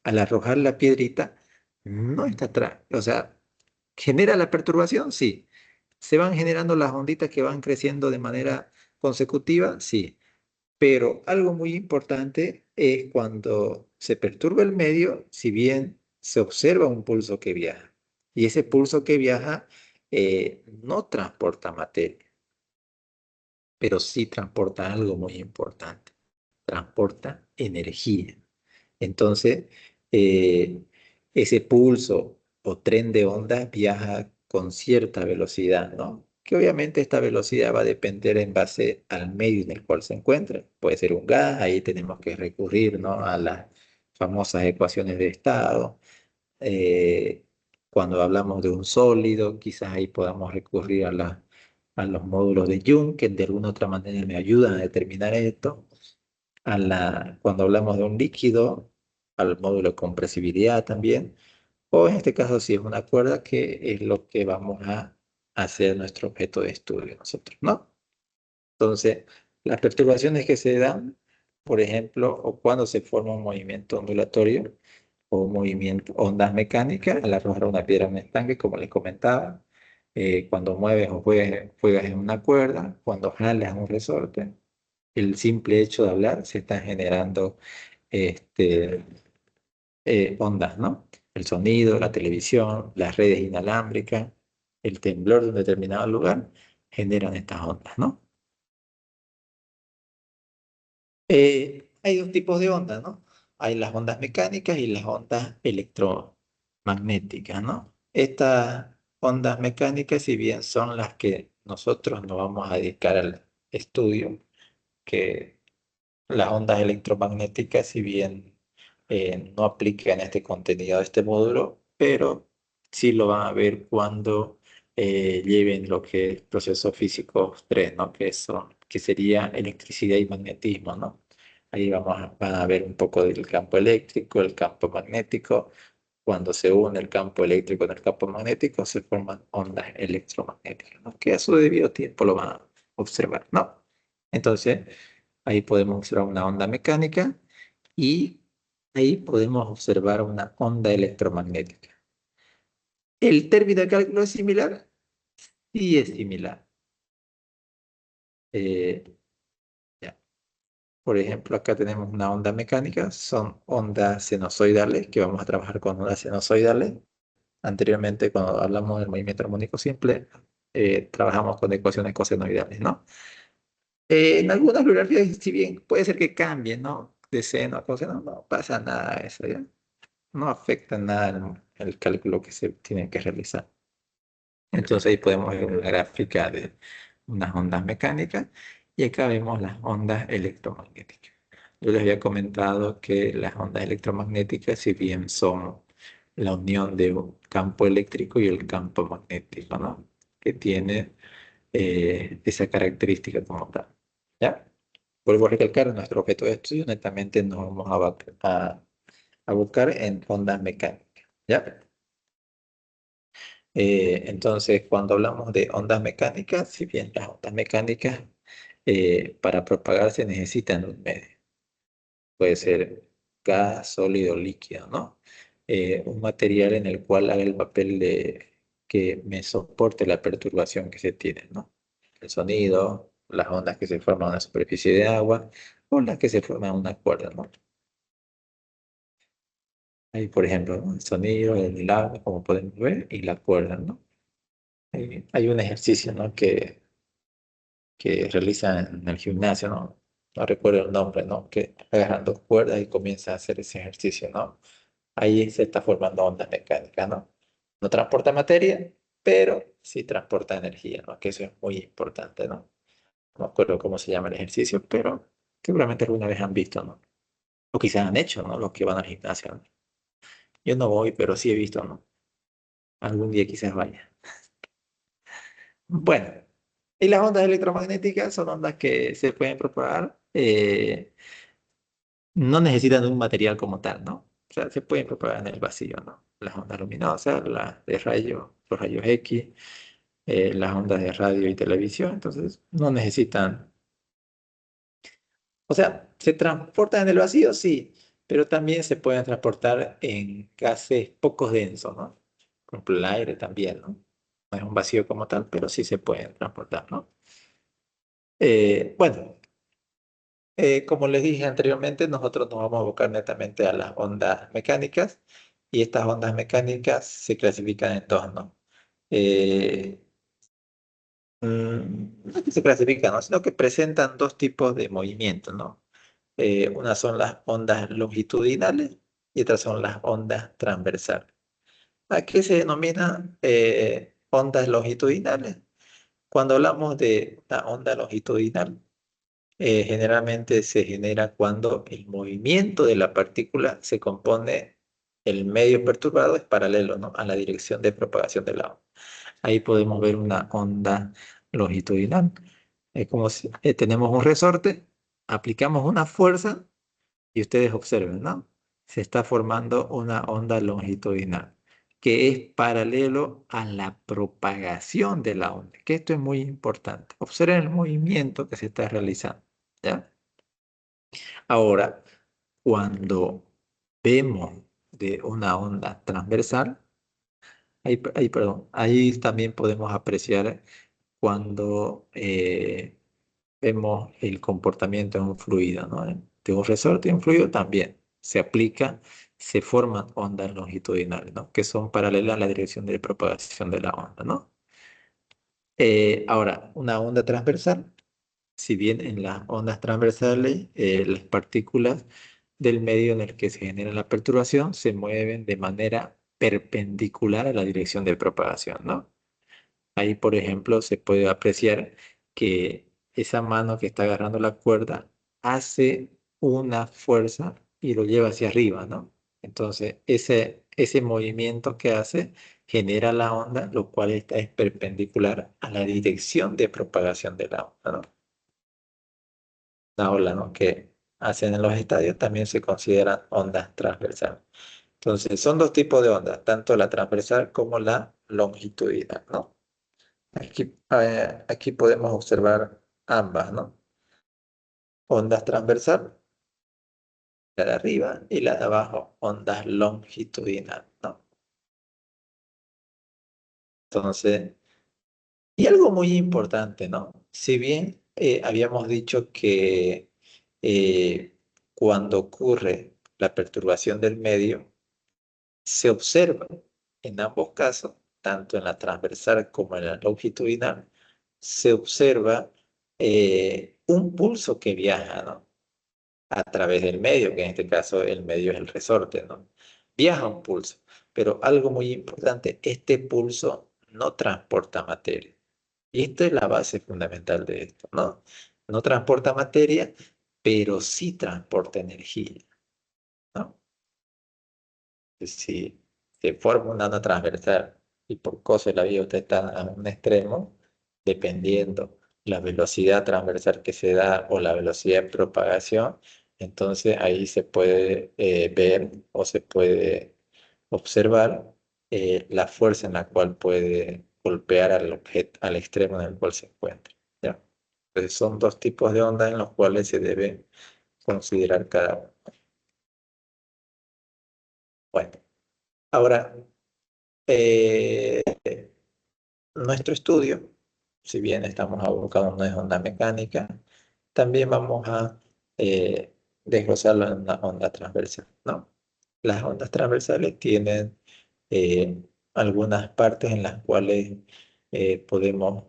al arrojar la piedrita, no está atrás. O sea, ¿genera la perturbación? Sí. ¿Se van generando las onditas que van creciendo de manera consecutiva? Sí. Pero algo muy importante es cuando se perturba el medio, si bien se observa un pulso que viaja. Y ese pulso que viaja no transporta materia, pero sí transporta algo muy importante. Transporta energía. Entonces, eh, ese pulso o tren de onda viaja con cierta velocidad, ¿no? Que obviamente esta velocidad va a depender en base al medio en el cual se encuentra. Puede ser un gas, ahí tenemos que recurrir, ¿no? A las famosas ecuaciones de estado. Cuando hablamos de un sólido, quizás ahí podamos recurrir a los módulos de Jung, que de alguna otra manera me ayudan a determinar esto. Cuando hablamos de un líquido, al módulo de compresibilidad también. O en este caso, si es una cuerda, que es lo que vamos a hacer nuestro objeto de estudio nosotros, ¿no? Entonces, las perturbaciones que se dan, por ejemplo, o cuando se forma un movimiento ondulatorio o movimiento, ondas mecánicas, al arrojar una piedra en un estanque, como les comentaba, cuando mueves o juegas en una cuerda, cuando jalas un resorte, el simple hecho de hablar se están generando este, ondas, ¿no? El sonido, la televisión, las redes inalámbricas, el temblor de un determinado lugar generan estas ondas, ¿no? Hay dos tipos de ondas, ¿no? Hay las ondas mecánicas y las ondas electromagnéticas, ¿no? Estas ondas mecánicas, si bien son las que nosotros nos vamos a dedicar al estudio, que las ondas electromagnéticas, si bien no aplican este contenido de este módulo, pero sí lo van a ver cuando lleven lo que es procesos físicos 3, ¿no? Que sería electricidad y magnetismo, ¿no? Ahí van a ver un poco del campo eléctrico, el campo magnético. Cuando se une el campo eléctrico con el campo magnético, se forman ondas electromagnéticas, ¿no? Que a su debido tiempo lo van a observar, ¿no? Entonces, ahí podemos observar una onda mecánica y ahí podemos observar una onda electromagnética. ¿El término de cálculo es similar? Sí, es similar. Eh, ya. Por ejemplo, acá tenemos una onda mecánica, son ondas sinusoidales, que vamos a trabajar con ondas sinusoidales. Anteriormente, cuando hablamos del movimiento armónico simple, trabajamos con ecuaciones cosenoidales, ¿no? En algunas bibliografías, si bien puede ser que cambie, ¿no? De seno a coseno, no pasa nada eso, ¿ya? No afecta nada el cálculo que se tiene que realizar. Entonces ahí podemos ver una gráfica de unas ondas mecánicas y acá vemos las ondas electromagnéticas. Yo les había comentado que las ondas electromagnéticas, si bien son la unión de un campo eléctrico y el campo magnético, ¿no? Que tiene esa característica como tal. ¿Ya? Vuelvo a recalcar, nuestro objeto de estudio netamente nos vamos a buscar en ondas mecánicas. ¿Ya? Entonces, cuando hablamos de ondas mecánicas, si bien las ondas mecánicas para propagarse necesitan un medio, puede ser gas, sólido, líquido, ¿no? Un material en el cual haga el papel de que me soporte la perturbación que se tiene, ¿no? El sonido, las ondas que se forman en una superficie de agua o las que se forman en una cuerda, ¿no? Ahí, por ejemplo, ¿no? El sonido, el agua, como podemos ver, y la cuerda, ¿no? Hay un ejercicio, ¿no? Que realizan en el gimnasio, ¿no? No recuerdo el nombre, ¿no? Que agarran dos cuerdas y comienza a hacer ese ejercicio, ¿no? Ahí se está formando ondas mecánicas, ¿no? No transporta materia, pero sí transporta energía, ¿no? Que eso es muy importante, ¿no? No me acuerdo cómo se llama el ejercicio, pero seguramente alguna vez han visto, ¿no? O quizás han hecho, ¿no? Los que van al gimnasio, ¿no? Yo no voy, pero sí he visto, ¿no? Algún día quizás vaya. Bueno, y las ondas electromagnéticas son ondas que se pueden propagar, no necesitan de un material como tal, ¿no? O sea, se pueden propagar en el vacío, ¿no? Las ondas luminosas, las de rayos, los rayos X, las ondas de radio y televisión, entonces no necesitan, o sea, se transportan en el vacío, sí, pero también se pueden transportar en gases poco densos, ¿no? Por ejemplo, el aire también, ¿no? No es un vacío como tal, pero sí se pueden transportar, ¿no? Bueno, como les dije anteriormente, nosotros nos vamos a abocar netamente a las ondas mecánicas y estas ondas mecánicas se clasifican en dos, ¿no? Eh, no es que se clasifican, ¿no? Sino que presentan dos tipos de movimientos, ¿no? Unas son las ondas longitudinales y otras son las ondas transversales. ¿A qué se denominan ondas longitudinales? Cuando hablamos de una onda longitudinal, generalmente se genera cuando el movimiento de la partícula se compone el medio perturbado es paralelo, ¿no?, a la dirección de propagación de la onda. Ahí podemos ver una onda longitudinal. Es como si tenemos un resorte, aplicamos una fuerza y ustedes observen, ¿no? Se está formando una onda longitudinal que es paralelo a la propagación de la onda, que esto es muy importante. Observen el movimiento que se está realizando, ¿ya? Ahora, cuando vemos de una onda transversal, perdón, ahí también podemos apreciar cuando vemos el comportamiento de un fluido, ¿no? De un resorte y un fluido también se aplica, se forman ondas longitudinales, ¿no?, que son paralelas a la dirección de propagación de la onda, ¿no? Ahora, una onda transversal, si bien en las ondas transversales las partículas del medio en el que se genera la perturbación se mueven de manera perpendicular a la dirección de propagación, ¿no? Ahí, por ejemplo, se puede apreciar que esa mano que está agarrando la cuerda hace una fuerza y lo lleva hacia arriba, ¿no? Entonces, ese movimiento que hace genera la onda, lo cual es perpendicular a la dirección de propagación de la onda, ¿no? La ola, ¿no?, que hacen en los estadios también se consideran ondas transversales. Entonces, son dos tipos de ondas, tanto la transversal como la longitudinal, ¿no? Aquí podemos observar ambas, ¿no? Ondas transversal, la de arriba, y la de abajo, ondas longitudinal, ¿no? Entonces, y algo muy importante, ¿no? Si bien habíamos dicho que cuando ocurre la perturbación del medio, se observa en ambos casos, tanto en la transversal como en la longitudinal, se observa un pulso que viaja, ¿no?, a través del medio, que en este caso el medio es el resorte, ¿no? Viaja un pulso, pero algo muy importante, este pulso no transporta materia. Y esta es la base fundamental de esto, ¿no? No transporta materia, pero sí transporta energía, ¿no? Si se forma una onda transversal y por cosas de la vida usted está a un extremo, dependiendo la velocidad transversal que se da o la velocidad de propagación, entonces ahí se puede ver o se puede observar la fuerza en la cual puede golpear al objeto, al extremo en el cual se encuentra, ¿ya? Entonces son dos tipos de ondas en los cuales se debe considerar cada uno. Bueno, ahora, Eh, nuestro estudio, si bien estamos abocados en una onda mecánica, también vamos a desglosarlo en una onda transversal, ¿no? Las ondas transversales tienen eh, algunas partes en las cuales podemos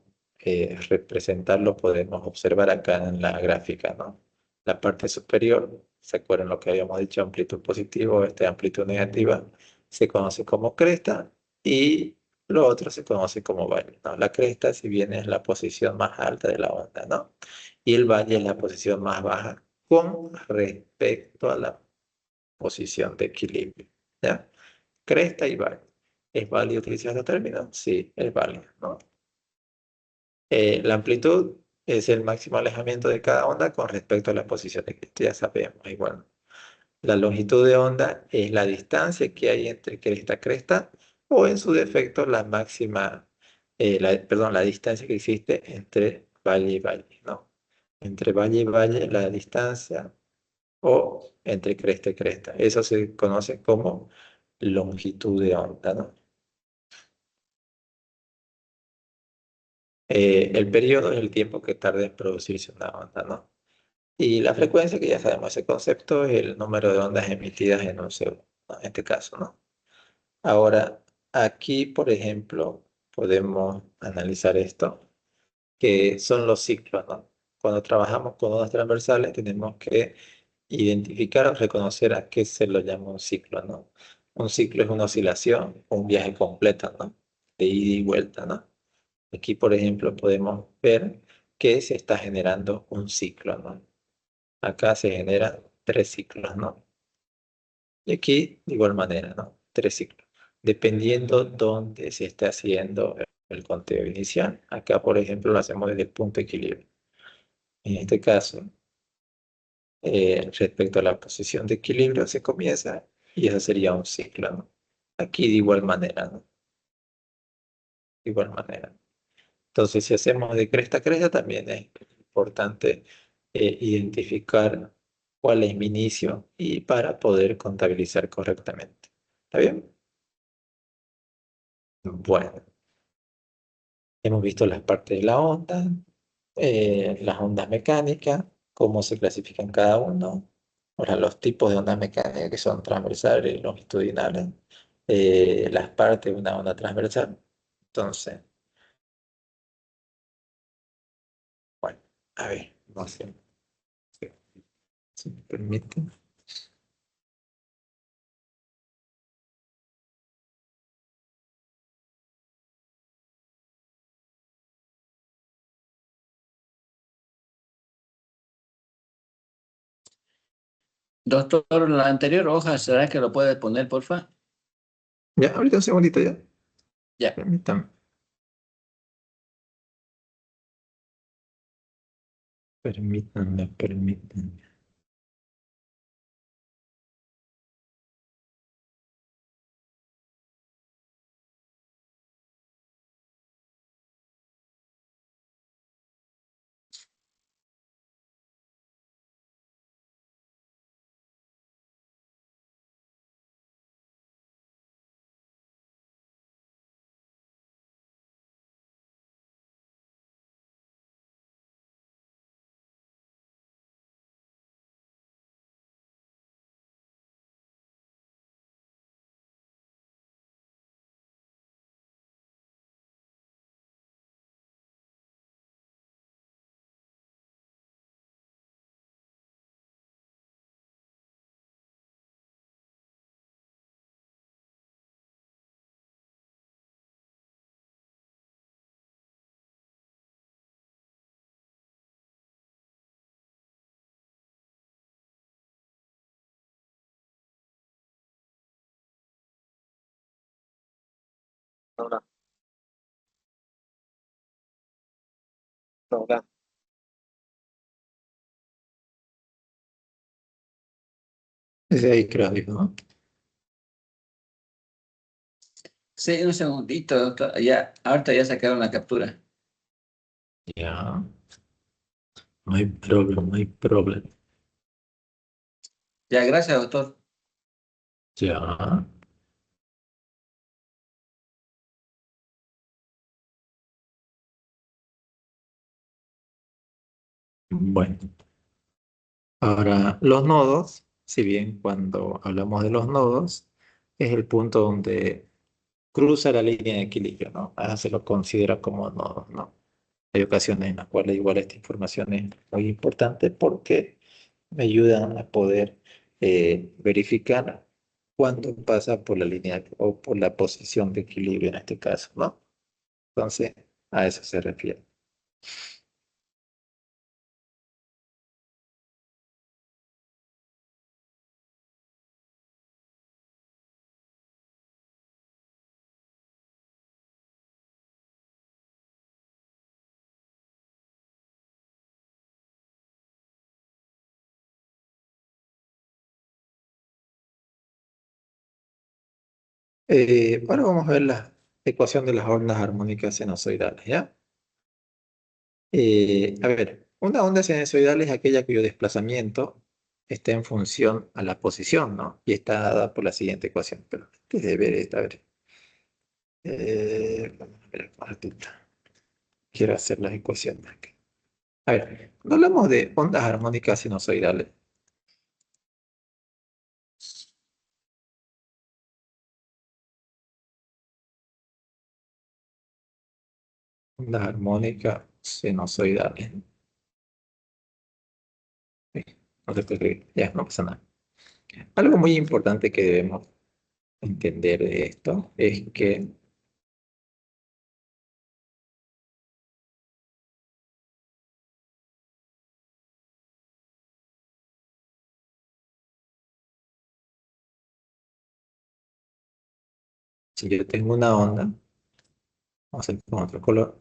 representarlo, podemos observar acá en la gráfica, ¿no? La parte superior, ¿se acuerdan lo que habíamos dicho? Amplitud positiva, amplitud negativa, se conoce como cresta y lo otro se conoce como valle, ¿no? La cresta, si bien es la posición más alta de la onda, ¿no? Y el valle es la posición más baja con respecto a la posición de equilibrio, ¿ya? Cresta y valle. ¿Es válido utilizar este término? Sí, es válido, ¿no? La amplitud es el máximo alejamiento de cada onda con respecto a la posición de cresta, ya sabemos, igual. La longitud de onda es la distancia que hay entre cresta y cresta, o en su defecto la máxima, perdón, la distancia que existe entre valle y valle, ¿no? Entre valle y valle la distancia, o entre cresta y cresta. Eso se conoce como longitud de onda, ¿no? El periodo es el tiempo que tarda en producirse una onda, ¿no? Y la frecuencia, que ya sabemos ese concepto, es el número de ondas emitidas en un segundo, ¿no?, en este caso, ¿no? Ahora, aquí, por ejemplo, podemos analizar esto, que son los ciclos, ¿no? Cuando trabajamos con ondas transversales tenemos que identificar o reconocer a qué se lo llama un ciclo, ¿no? Un ciclo es una oscilación, un viaje completo, ¿no? De ida y vuelta, ¿no? Aquí, por ejemplo, podemos ver que se está generando un ciclo, ¿no? Acá se generan 3 ciclos, ¿no? Y aquí, de igual manera, ¿no? Tres ciclos. Dependiendo dónde se esté haciendo el conteo inicial. Acá, por ejemplo, lo hacemos desde el punto de equilibrio. En este caso, respecto a la posición de equilibrio, se comienza y eso sería un ciclo, ¿no? Aquí de igual manera, ¿no? De igual manera. Entonces, si hacemos de cresta a cresta, también es importante identificar cuál es mi inicio y para poder contabilizar correctamente. ¿Está bien? Bueno, hemos visto las partes de la onda, las ondas mecánicas, cómo se clasifican cada uno, ahora los tipos de ondas mecánicas que son transversales y longitudinales, las partes de una onda transversal. Entonces, bueno, a ver, no sé si me permiten. Doctor, la anterior hoja, ¿será que lo puede poner, porfa? Ya, ahorita un segundito ya. Ya. Permítanme. Permítanme. Ahora, ahora. Desde ahí creo, digo, ¿no? Sí, un segundito, doctor. Ya, ahorita ya sacaron la captura. Ya, no hay problema, no hay problema. Ya, gracias, doctor. Ya, bueno. Ahora, los nodos, si bien cuando hablamos de los nodos, es el punto donde cruza la línea de equilibrio, ¿no? Se lo considera como nodos, ¿no? Hay ocasiones en las cuales igual esta información es muy importante porque me ayudan a poder verificar cuándo pasa por la línea o por la posición de equilibrio en este caso, ¿no? Entonces, a eso se refiere. Ahora vamos a ver la ecuación de las ondas armónicas sinusoidales, ¿ya? A ver, una onda sinusoidal es aquella cuyo desplazamiento está en función a la posición, ¿no? Y está dada por la siguiente ecuación. Pero antes de ver esta, a ver. Vamos a ver el cuadratito. Quiero hacer las ecuaciones aquí. A ver, cuando hablamos de ondas armónicas sinusoidales, ondas armónicas sinusoidales. Sí, no te puedo escribir. Ya, no pasa nada. Algo muy importante que debemos entender de esto es que Si yo tengo una onda, vamos a hacer con otro color.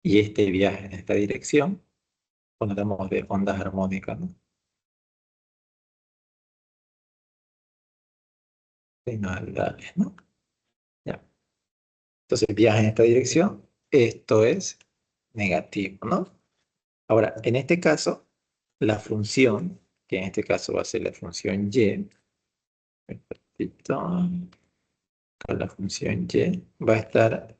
Y este viaja en esta dirección, cuando hablamos de ondas armónicas, ¿no? Sinusoidales, ¿no? Ya. Entonces viaja en esta dirección, esto es negativo, ¿no? Ahora, en este caso, la función, que en este caso va a ser la función y, perfecto, con la función y, va a estar,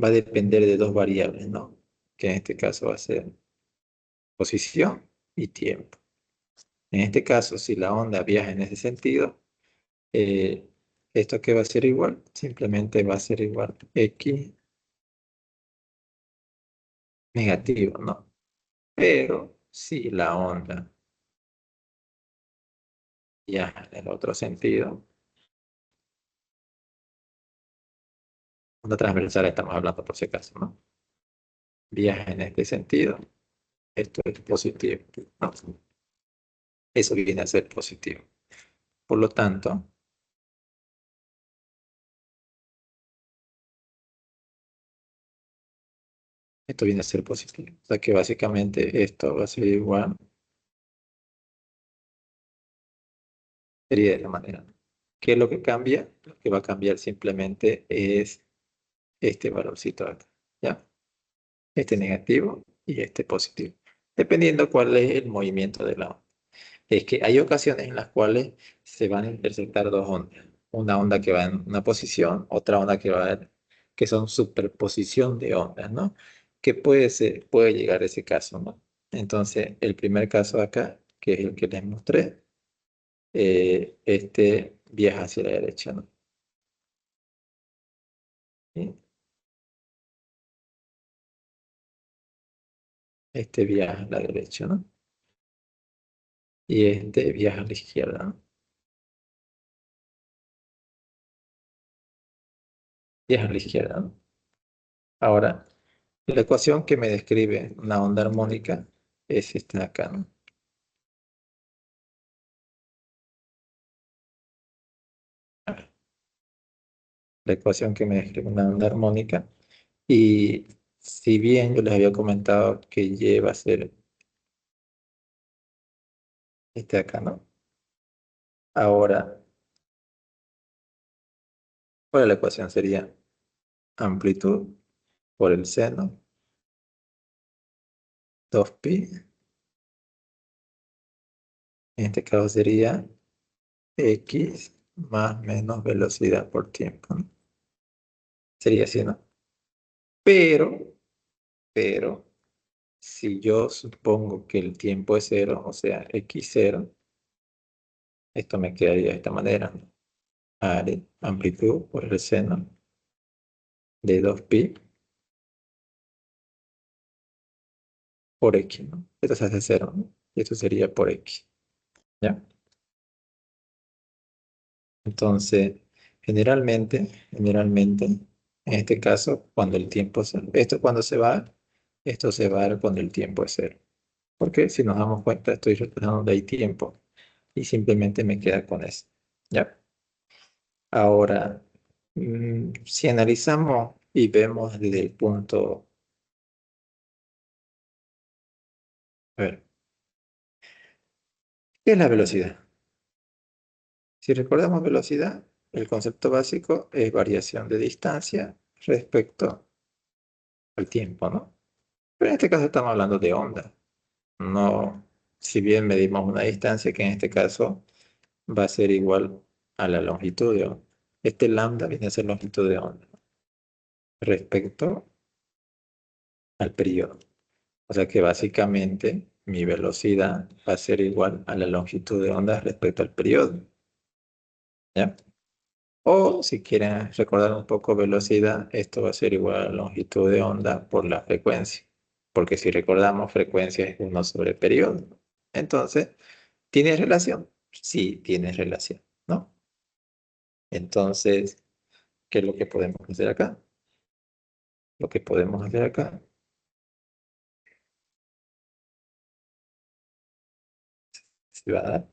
va a depender de dos variables, ¿no? Que en este caso va a ser posición y tiempo. En este caso, si la onda viaja en ese sentido, eh, ¿esto qué va a ser igual? Simplemente va a ser igual x negativo, ¿no? Pero si la onda viaja en el otro sentido, onda transversal estamos hablando por si acaso, ¿no? Viaja en este sentido, esto es positivo, ¿no? Eso viene a ser positivo. Por lo tanto, esto viene a ser positivo. O sea que básicamente esto va a ser igual, sería de la manera. ¿Qué es lo que cambia? Lo que va a cambiar simplemente es este valorcito de acá, ¿ya? Este negativo y este positivo. Dependiendo cuál es el movimiento de la onda. Es que hay ocasiones en las cuales se van a intersectar dos ondas. Una onda que va en una posición, otra onda que va en, que son superposición de ondas, ¿no? Que puede ser, puede llegar a ese caso, ¿no? Entonces, el primer caso acá, que es el que les mostré, este viaja hacia la derecha, ¿no? ¿Sí? Este viaja a la derecha, ¿no? Y este viaja a la izquierda, ¿no? Viaja a la izquierda, ¿no? Ahora, la ecuación que me describe una onda armónica es esta de acá, ¿no? La ecuación que me describe una onda armónica. Y si bien yo les había comentado que Y va a ser este de acá, ¿no? Ahora, ¿cuál es la ecuación? Sería amplitud por el seno, 2pi. En este caso sería x más menos velocidad por tiempo, ¿no? Sería así, ¿no? Pero, pero, si yo supongo que el tiempo es cero, o sea, x0, esto me quedaría de esta manera, ¿no? Amplitud por el seno de 2pi por x, ¿no? Esto se hace cero, ¿no? Y esto sería por x, ¿ya? Entonces, generalmente, en este caso, cuando el tiempo se, esto cuando se va, esto se va a dar cuando el tiempo es cero. Porque si nos damos cuenta, estoy retrasando de ahí tiempo y simplemente me queda con eso, ¿ya? Ahora, si analizamos y vemos desde el punto, a ver, ¿qué es la velocidad? Si recordamos velocidad, el concepto básico es variación de distancia respecto al tiempo, ¿no? Pero en este caso estamos hablando de onda. No, si bien medimos una distancia que en este caso va a ser igual a la longitud de onda. Este lambda viene a ser longitud de onda respecto al periodo. O sea que básicamente mi velocidad va a ser igual a la longitud de onda respecto al periodo, ¿ya? O si quieren recordar un poco velocidad, esto va a ser igual a la longitud de onda por la frecuencia. Porque si recordamos, frecuencia es 1 sobre periodo. Entonces, ¿tiene relación? Sí, tiene relación, ¿no? Entonces, ¿qué es lo que podemos hacer acá? Lo que podemos hacer acá se va a dar.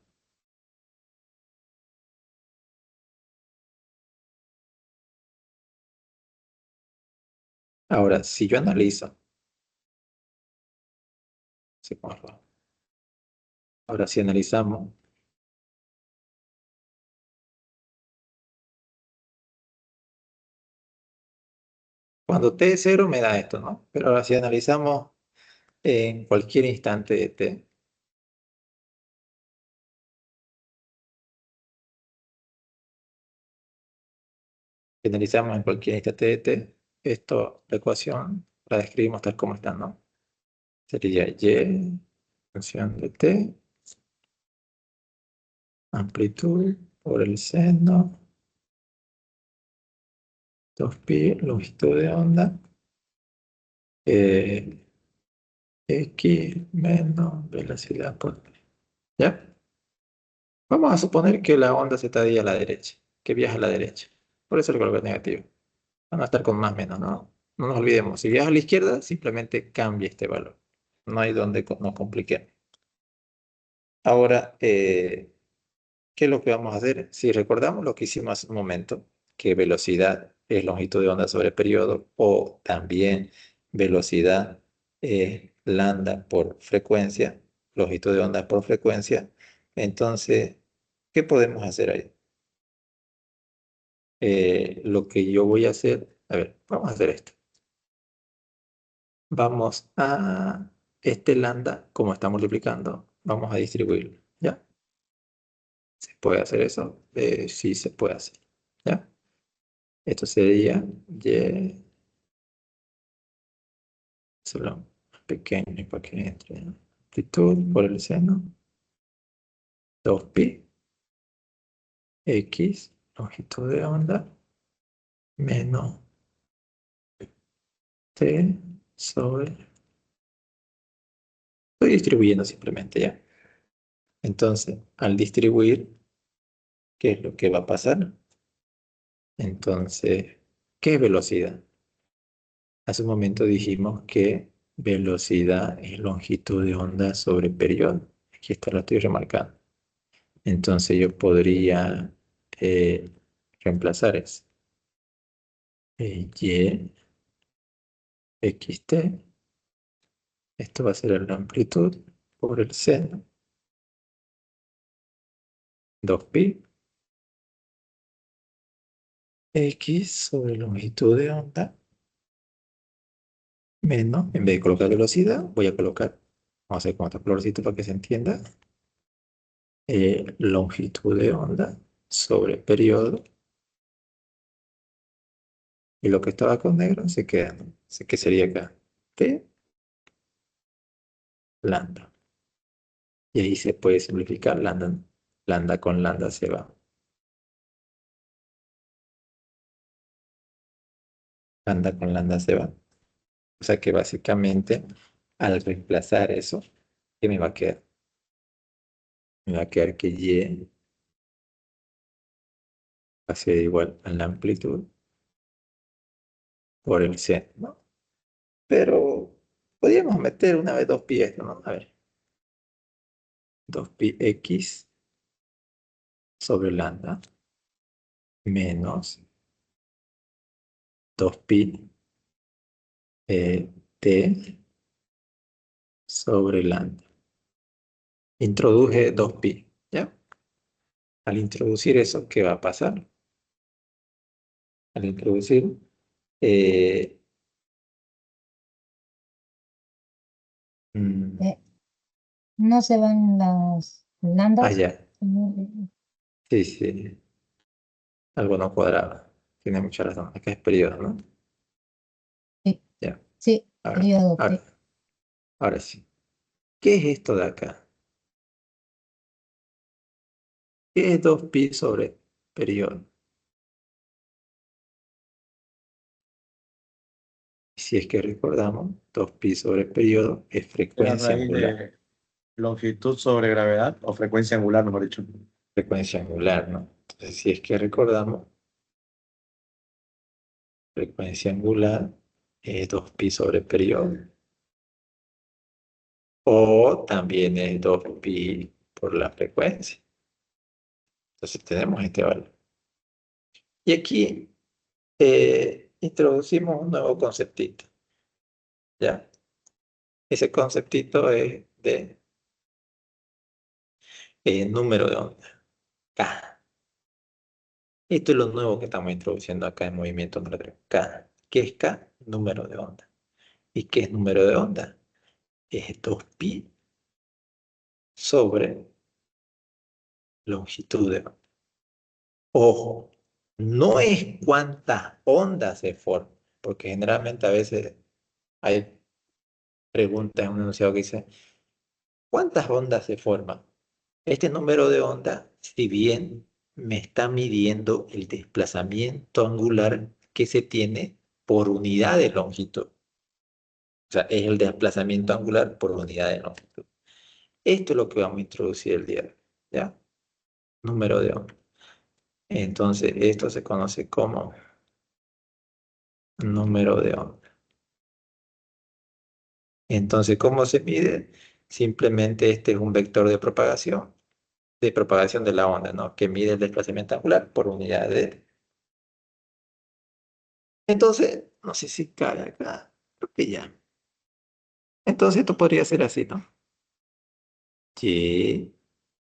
Ahora, si yo analizo, sí, cómo es. Ahora, si analizamos, cuando t es 0 me da esto, ¿no? Pero ahora si analizamos en cualquier instante de t, si analizamos en cualquier instante de t, esto, la ecuación, la describimos tal como está, ¿no? Sería y, función de t, amplitud por el seno, 2pi, longitud de onda, x menos velocidad por t. ¿Ya? Vamos a suponer que la onda z a la derecha, que viaja a la derecha. Por eso le coloco negativo. Van a estar con más menos, ¿no? No nos olvidemos, si viaja a la izquierda, simplemente cambia este valor. No hay donde nos compliquemos. Ahora, ¿qué es lo que vamos a hacer? Si recordamos lo que hicimos hace un momento, que velocidad es longitud de onda sobre periodo, o también velocidad es lambda por frecuencia, longitud de onda por frecuencia, entonces, ¿qué podemos hacer ahí? Lo que yo voy a hacer, a ver, vamos a hacer esto. Vamos a este lambda, como está multiplicando, vamos a distribuirlo, ¿ya? ¿Se puede hacer eso? Sí, se puede hacer, ¿ya? Esto sería y, solo más pequeño para que entre, ¿no? Amplitud por el seno, 2pi, x, longitud de onda, menos t sobre... Estoy distribuyendo simplemente, ¿ya? Entonces, al distribuir, ¿qué es lo que va a pasar? Entonces, ¿qué es velocidad? Hace un momento dijimos que velocidad es longitud de onda sobre periodo. Aquí está, lo estoy remarcando. Entonces yo podría reemplazar eso. Y, xt, esto va a ser la amplitud por el seno, 2pi, x sobre longitud de onda, menos, en vez de colocar velocidad, voy a colocar, vamos a hacer con otro colorcito para que se entienda, longitud de onda sobre periodo, y lo que estaba con negro se queda, ¿no? Así que sería acá, t lambda. Y ahí se puede simplificar, lambda, lambda con lambda se va. Lambda con lambda se va. O sea que básicamente al reemplazar eso, ¿qué me va a quedar? Me va a quedar que y va a ser igual a la amplitud por el seno, ¿no? Pero podríamos meter una vez 2pi esto, ¿no? A ver. 2pi x sobre lambda menos 2pi t sobre lambda. Introduje 2pi, ¿ya? Al introducir eso, ¿qué va a pasar? Al introducir, eh, mm, Eh, no se van las lambdas. allá, sí, sí, algo no cuadraba. Tiene mucha razón. Acá es periodo, ¿no? Sí, Ya, sí, ahora, periodo ahora, T. ahora sí. ¿Qué es esto de acá? ¿Qué es 2pi sobre periodo? Si es que recordamos, 2pi sobre periodo es La frecuencia raíz angular. de longitud sobre gravedad o frecuencia angular, mejor dicho. Frecuencia angular, ¿no? Entonces, si es que recordamos, frecuencia angular es 2pi sobre periodo. O también es 2pi por la frecuencia. Entonces tenemos este valor. Y aquí introducimos un nuevo conceptito. ¿Ya? Ese conceptito es de número de onda, K. Esto es lo nuevo que estamos introduciendo acá en movimiento número 3. K. ¿Qué es K? Número de onda. ¿Y qué es número de onda? Es 2pi sobre longitud de onda. Ojo, no es cuántas ondas se forman, porque generalmente a veces hay preguntas en un enunciado que dice, ¿cuántas ondas se forman? Este número de onda, si bien me está midiendo el desplazamiento angular que se tiene por unidad de longitud. O sea, es el desplazamiento angular por unidad de longitud. Esto es lo que vamos a introducir el día de hoy, ¿ya? Número de onda. Entonces, esto se conoce como número de onda. Entonces, ¿cómo se mide? Simplemente este es un vector de propagación de la onda, ¿no? Que mide el desplazamiento angular por unidad de... Entonces, no sé si cabe acá, creo que ya. Entonces, esto podría ser así, ¿no? Y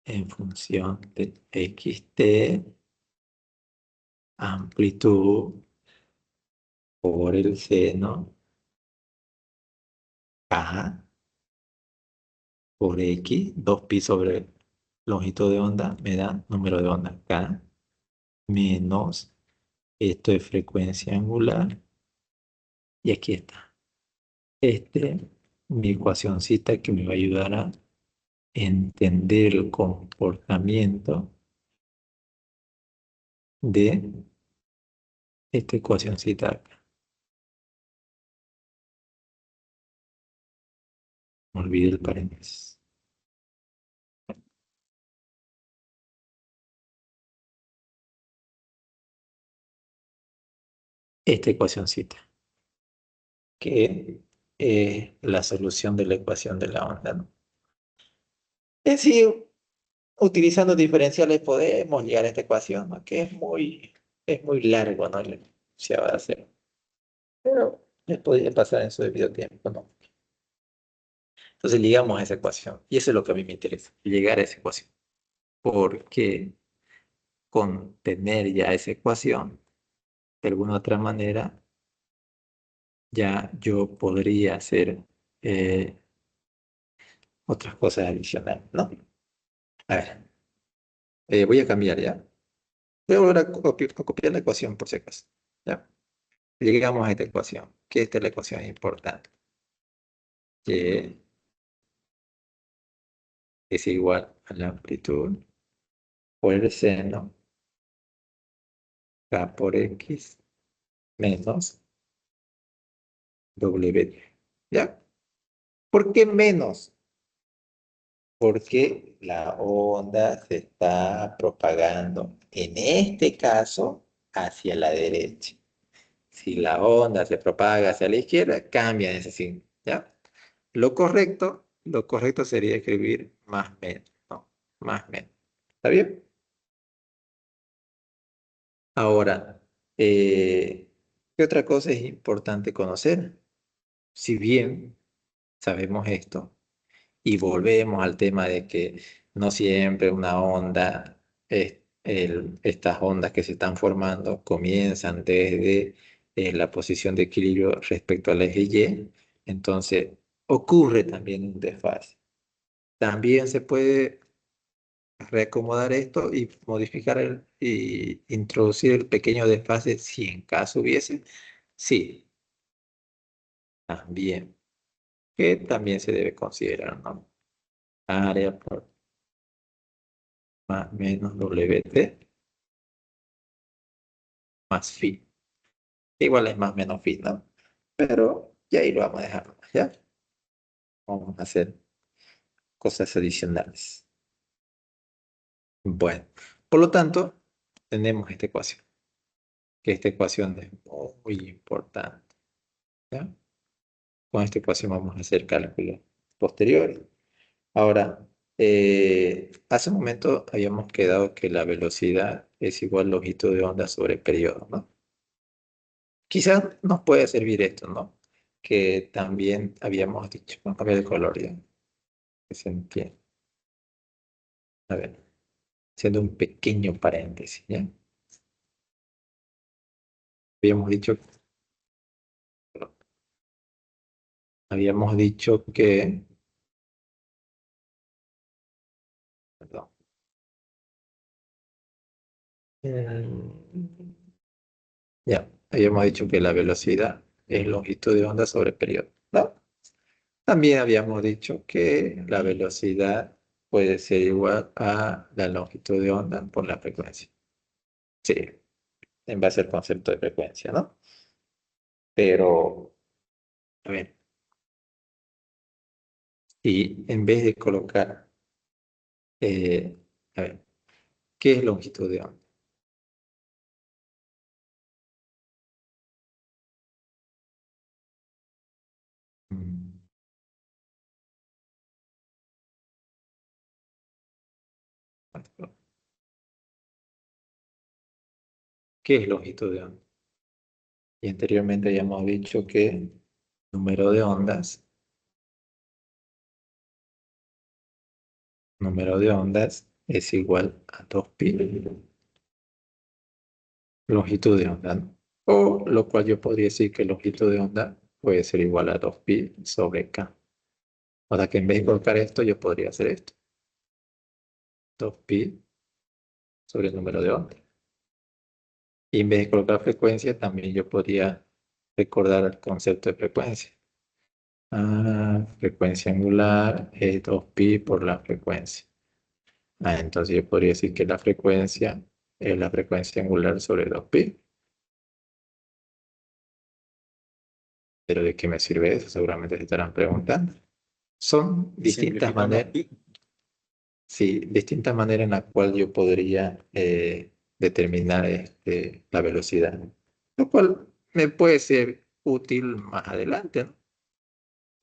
en función de xt, amplitud por el seno k por x, 2pi sobre longitud de onda, me da número de onda k, menos, esto es frecuencia angular, y aquí está. Mi ecuacioncita que me va a ayudar a entender el comportamiento de esta ecuacioncita acá. Me olvidé el paréntesis. Esta ecuacioncita, que es la solución de la ecuación de la onda, ¿no? En sí, utilizando diferenciales podemos llegar a esta ecuación, ¿no? Que es muy largo, ¿no? Se va a hacer. Pero les podría pasar en su debido tiempo, ¿no? Entonces llegamos a esa ecuación. Y eso es lo que a mí me interesa, llegar a esa ecuación. Porque con tener ya esa ecuación, de alguna otra manera, ya yo podría hacer otras cosas adicionales, ¿no? A ver, voy a cambiar ya. Voy a volver a copiar la ecuación por si acaso. ¿Ya? Llegamos a esta ecuación, que esta es la ecuación importante. Que es igual a la amplitud por el seno k por x menos w. ¿Ya? ¿Por qué menos? Porque la onda se está propagando, en este caso, hacia la derecha. Si la onda se propaga hacia la izquierda, cambia ese signo, ¿ya? Lo correcto sería escribir más menos, ¿no? Más menos. ¿Está bien? Ahora, ¿qué otra cosa es importante conocer? Si bien sabemos esto, y volvemos al tema de que no siempre una onda, estas ondas que se están formando comienzan desde la posición de equilibrio respecto al eje Y, entonces ocurre también un desfase. También se puede reacomodar esto y modificar y introducir el pequeño desfase si en caso hubiese. Sí, también, que también se debe considerar, ¿no? Área por más menos WT más phi. Igual es más menos phi, ¿no? Pero ya ahí lo vamos a dejar, ¿ya? Vamos a hacer cosas adicionales. Bueno, por lo tanto, tenemos esta ecuación, que esta ecuación es muy importante, ¿ya? Con esta ecuación vamos a hacer cálculos posteriores. Ahora, Hace un momento habíamos quedado que la velocidad es igual a longitud de onda sobre periodo, ¿no? Quizás nos puede servir esto, ¿no? Que también habíamos dicho, vamos a cambiar el color ya, que se entiende. A ver, haciendo un pequeño paréntesis, ¿ya? Habíamos dicho que, perdón, ya, habíamos dicho que la velocidad es longitud de onda sobre periodo, ¿no? También habíamos dicho que la velocidad puede ser igual a la longitud de onda por la frecuencia. Sí, en base al concepto de frecuencia, ¿no? Pero, a ver, y en vez de colocar, eh, a ver, ¿qué es longitud de onda? Mm, ¿Qué es longitud de onda? Y anteriormente habíamos dicho que número de ondas es igual a 2pi longitud de onda, ¿no? O lo cual yo podría decir que longitud de onda puede ser igual a 2pi sobre k. O sea que en vez de colocar esto, yo podría hacer esto. 2pi sobre el número de onda. Y en vez de colocar frecuencia, también yo podría recordar el concepto de frecuencia. Frecuencia angular es 2pi por la frecuencia. Entonces yo podría decir que la frecuencia es la frecuencia angular sobre 2pi. ¿Pero de qué me sirve eso? Seguramente se estarán preguntando. Son distintas Simplificando maneras, pi. sí, distintas maneras en las cuales yo podría determinar la velocidad, lo cual me puede ser útil más adelante, ¿no?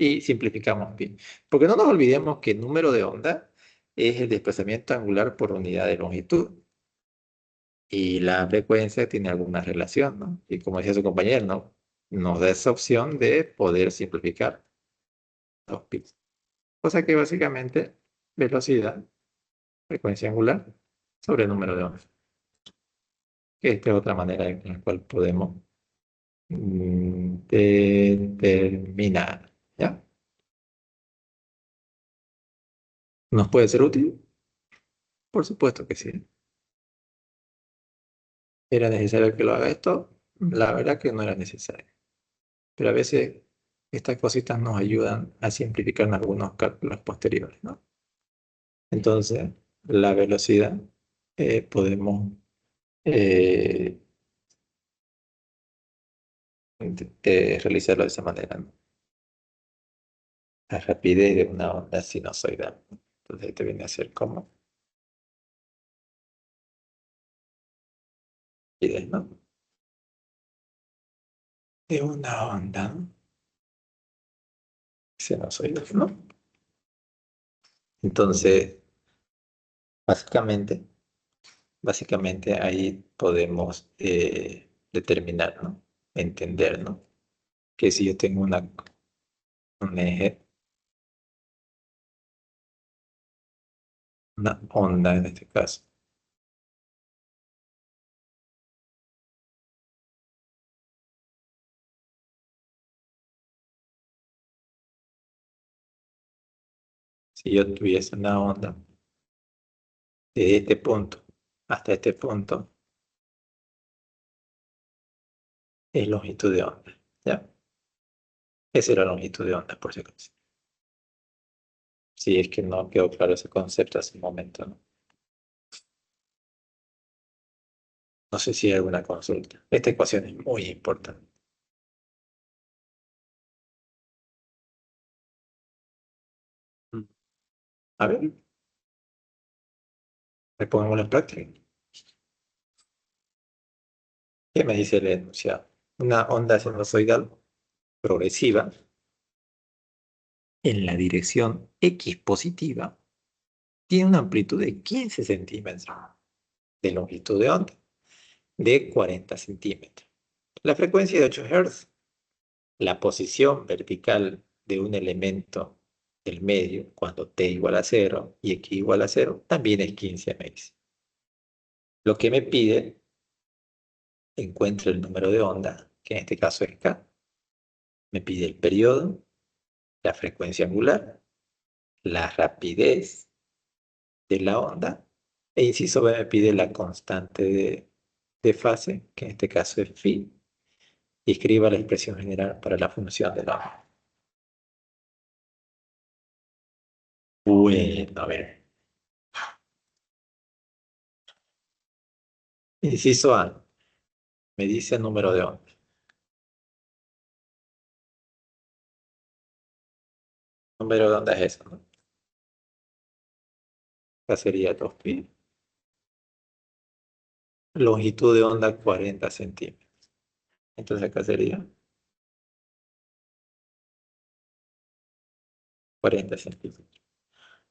Y simplificamos pi. Porque no nos olvidemos que el número de onda es el desplazamiento angular por unidad de longitud. Y la frecuencia tiene alguna relación, ¿no? Y como decía su compañero, ¿no? Nos da esa opción de poder simplificar los pi. Cosa que básicamente velocidad, frecuencia angular sobre el número de ondas. Que esta es otra manera en la cual podemos determinar, ¿ya? ¿Nos puede ser útil? Por supuesto que sí. ¿Era necesario que lo haga esto? La verdad que no era necesario. Pero a veces estas cositas nos ayudan a simplificar en algunos cálculos posteriores, ¿no? Entonces, la velocidad podemos eh, realizarlo de esa manera, ¿no? La rapidez de una onda sinusoidal. Entonces, te viene a ser como rapidez, ¿no? De una onda sinusoidal, ¿no? Entonces, básicamente, básicamente ahí podemos determinar, ¿no? Entender, ¿no? Que si yo tengo un eje, una onda en este caso, si yo tuviese una onda de este punto hasta este punto, es longitud de onda, ¿ya? Esa es la longitud de onda, por si acaso. Si es que no quedó claro ese concepto hace un momento, ¿no? No sé si hay alguna consulta. Esta ecuación es muy importante. A ver, repongámoslo en práctica. ¿Qué me dice el enunciado? Una onda sinusoidal progresiva en la dirección x positiva tiene una amplitud de 15 centímetros de longitud de onda, de 40 centímetros. La frecuencia de 8 Hz, la posición vertical de un elemento del medio cuando t igual a 0 y x igual a 0, también es 15 mx. Lo que me pide, encuentro el número de onda, que en este caso es k. Me pide el periodo, la frecuencia angular, la rapidez de la onda, e inciso B me pide la constante de fase, que en este caso es phi, y escriba la expresión general para la función de la onda. Bueno, a ver. Inciso A, me dice el número de onda. Número de onda es eso, ¿no? Acá sería 2pi. Longitud de onda 40 centímetros. Entonces acá sería 40 centímetros.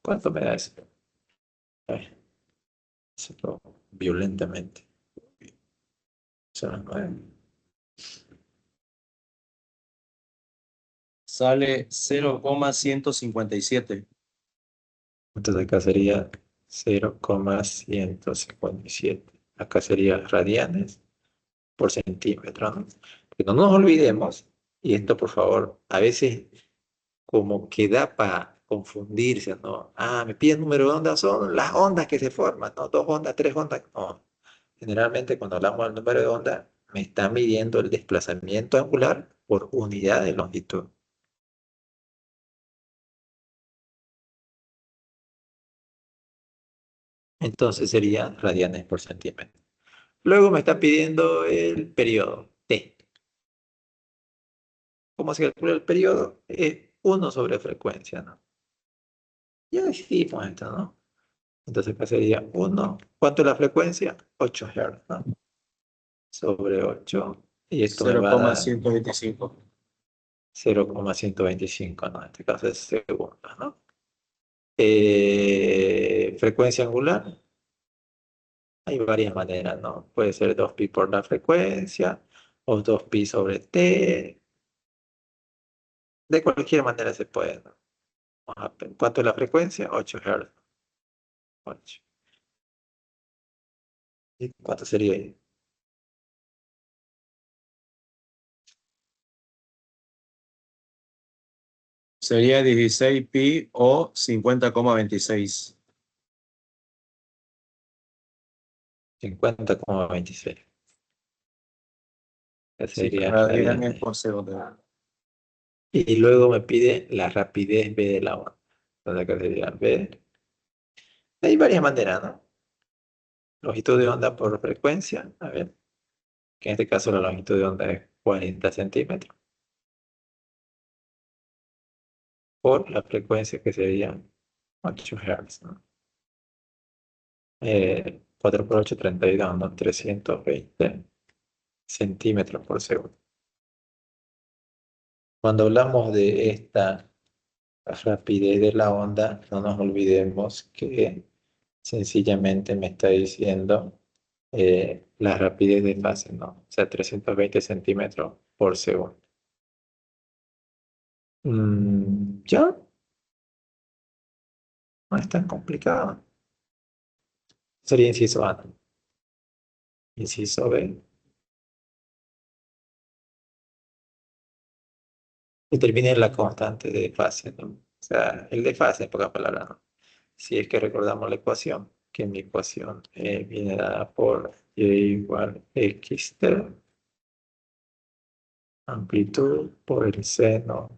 ¿Cuánto me da eso? A ver, hacerlo violentamente. Son 9. Sale 0,157. Entonces acá sería 0,157. Acá sería radianes por centímetro, ¿no? Que no nos olvidemos, y esto por favor, a veces como que da para confundirse, ¿no? Ah, me piden número de ondas, son las ondas que se forman, ¿no? 2 ondas, 3 ondas, no. Generalmente cuando hablamos del número de onda, me está midiendo el desplazamiento angular por unidad de longitud. Entonces sería radianes por centímetro. Luego me está pidiendo el periodo, T. ¿Cómo se calcula el periodo? Es 1 sobre frecuencia, ¿no? Ya decidimos esto, ¿no? Entonces acá sería 1. ¿Cuánto es la frecuencia? 8 Hz, ¿no? Sobre 8. Y esto me va a dar 0,125. 0,125, ¿no? En este caso es segundos, ¿no? Frecuencia angular. Hay varias maneras, ¿no? Puede ser 2pi por la frecuencia o 2pi sobre t. De cualquier manera se puede, ¿no? ¿Cuánto es la frecuencia? 8 Hz. 8. ¿Y cuánto sería ahí? Sería 16pi o 50,26. 50,26. Ese Sí, sería radianes radianes. por segundo. Y luego me pide la rapidez B de la onda. Entonces acá sería B. Hay varias maneras, ¿no? Longitud de onda por frecuencia. A ver, que en este caso la longitud de onda es 40 centímetros. Por la frecuencia que sería 8 Hz, ¿no? 4 por 8, 32, ¿no? 320 centímetros por segundo. Cuando hablamos de esta rapidez de la onda, no nos olvidemos que sencillamente me está diciendo la rapidez de fase, ¿no? O sea, 320 centímetros por segundo. ¿Ya? No es tan complicado. Sería inciso A, ¿no? Inciso B. Determine la constante de fase, ¿no? O sea, el de fase, en pocas palabras, ¿no? Si es que recordamos la ecuación, que mi ecuación viene dada por y igual xt, amplitud por el seno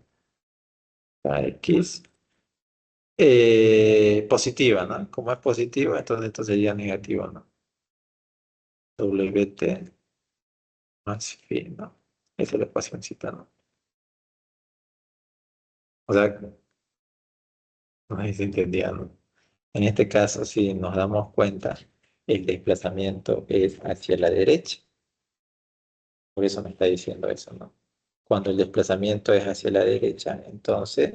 x, positiva, ¿no? Como es positiva, entonces esto sería negativo, ¿no? Wt más phi, ¿no? Esa es la ecuacióncita, ¿no? O sea, no sé si se entendía, ¿no? En este caso, si nos damos cuenta, el desplazamiento es hacia la derecha. Por eso me está diciendo eso, ¿no? Cuando el desplazamiento es hacia la derecha, entonces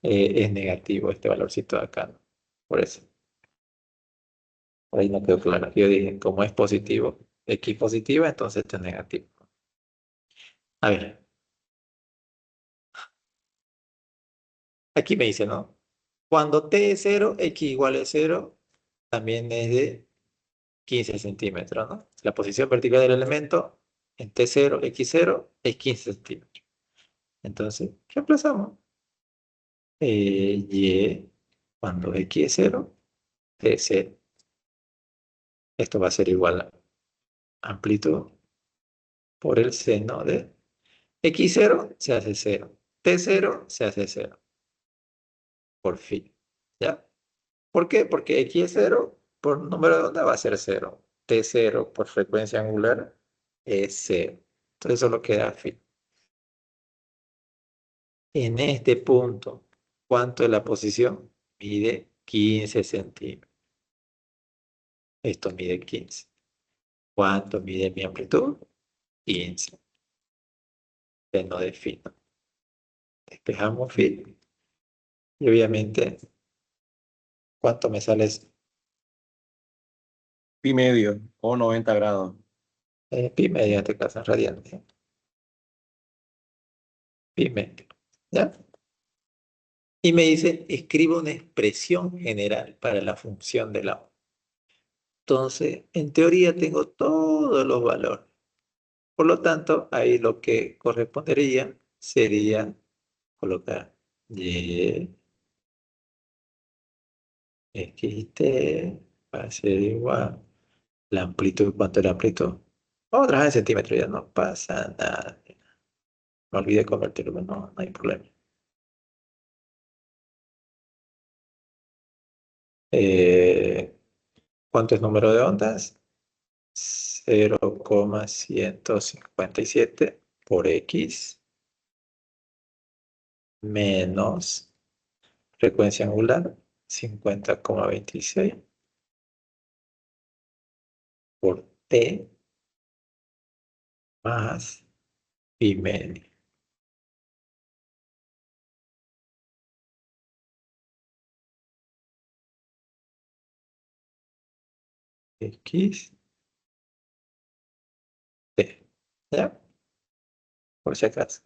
es negativo este valorcito de acá, ¿no? Por eso. Por ahí no quedó claro. Yo dije, como es positivo, X positiva, entonces esto es negativo. A ver, aquí me dice, ¿no? Cuando T es 0, X igual a 0, también es de 15 centímetros, ¿no? La posición vertical del elemento en T0, X0 es 15 centímetros. Entonces, reemplazamos. Y cuando X es 0, T es 0. Esto va a ser igual a amplitud por el seno de X0 se hace 0. T0 se hace 0. Por fin. ¿Ya? ¿Por qué? Porque X es 0 por número de onda va a ser 0. T0 por frecuencia angular es 0. Entonces solo queda fin. En este punto, ¿cuánto es la posición? Mide 15 centímetros. Esto mide 15. ¿Cuánto mide mi amplitud? 15. Seno de phi. Despejamos phi. Y obviamente, ¿cuánto me sale eso? Pi medio o 90 grados. Pi medio en este caso en radiante. Pi medio. ¿Ya? Y me dice, escribe una expresión general para la función de la onda. Entonces, en teoría tengo todos los valores. Por lo tanto, ahí lo que correspondería sería colocar y XT va a ser igual. La amplitud, ¿cuánto es la amplitud? Otra vez en centímetros, ya no pasa nada. Me olvidé convertirlo, no hay problema. Eh, ¿Cuánto es número de ondas? 0,157 por X menos frecuencia angular 50,26 por T más pi medio. X T. ¿Ya? Por si acaso.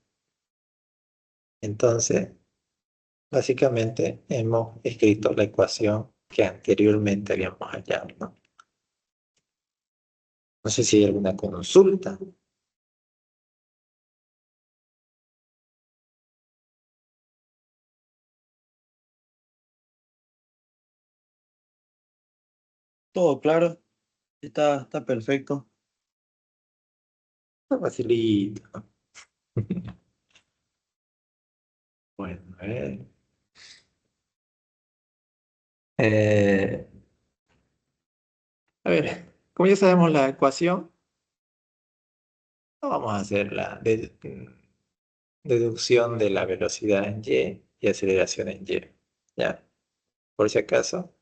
Entonces, básicamente hemos escrito la ecuación que anteriormente habíamos hallado, ¿no? No sé si hay alguna consulta. Todo claro. Está perfecto. Está facilito, ¿no? Bueno, a ver. Eh, a ver, como ya sabemos la ecuación, no vamos a hacer la deducción de la velocidad en y aceleración en Y. ¿Ya? Por si acaso,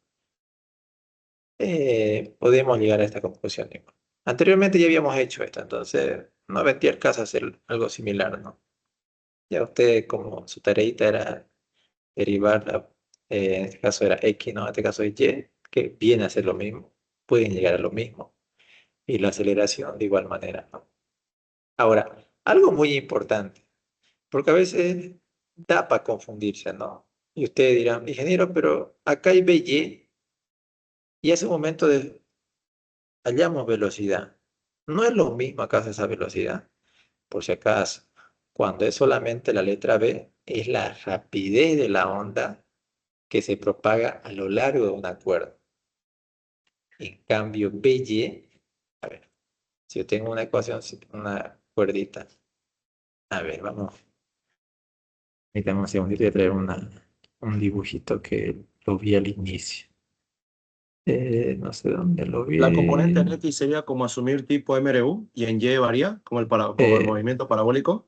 podemos llegar a esta conclusión igual. Anteriormente ya habíamos hecho esto, entonces no vendría el caso hacer algo similar, ¿no? Ya usted, como su tareita era derivar, en este caso era X, ¿no? En este caso es Y, que viene a ser lo mismo, pueden llegar a lo mismo. Y la aceleración de igual manera, ¿no? Ahora, algo muy importante, porque a veces da para confundirse, ¿no? Y ustedes dirán, ingeniero, pero acá hay BY y hace un momento hallamos velocidad. ¿No es lo mismo acaso esa velocidad? Por si acaso, cuando es solamente la letra B, es la rapidez de la onda que se propaga a lo largo de una cuerda. En cambio, BY, a ver, si yo tengo una ecuación, una cuerdita, a ver, vamos. Necesitamos un segundito de traer un dibujito que lo vi al inicio. No sé dónde lo La componente en vi. X sería como asumir tipo MRU y en Y varía, como el Eh, movimiento parabólico.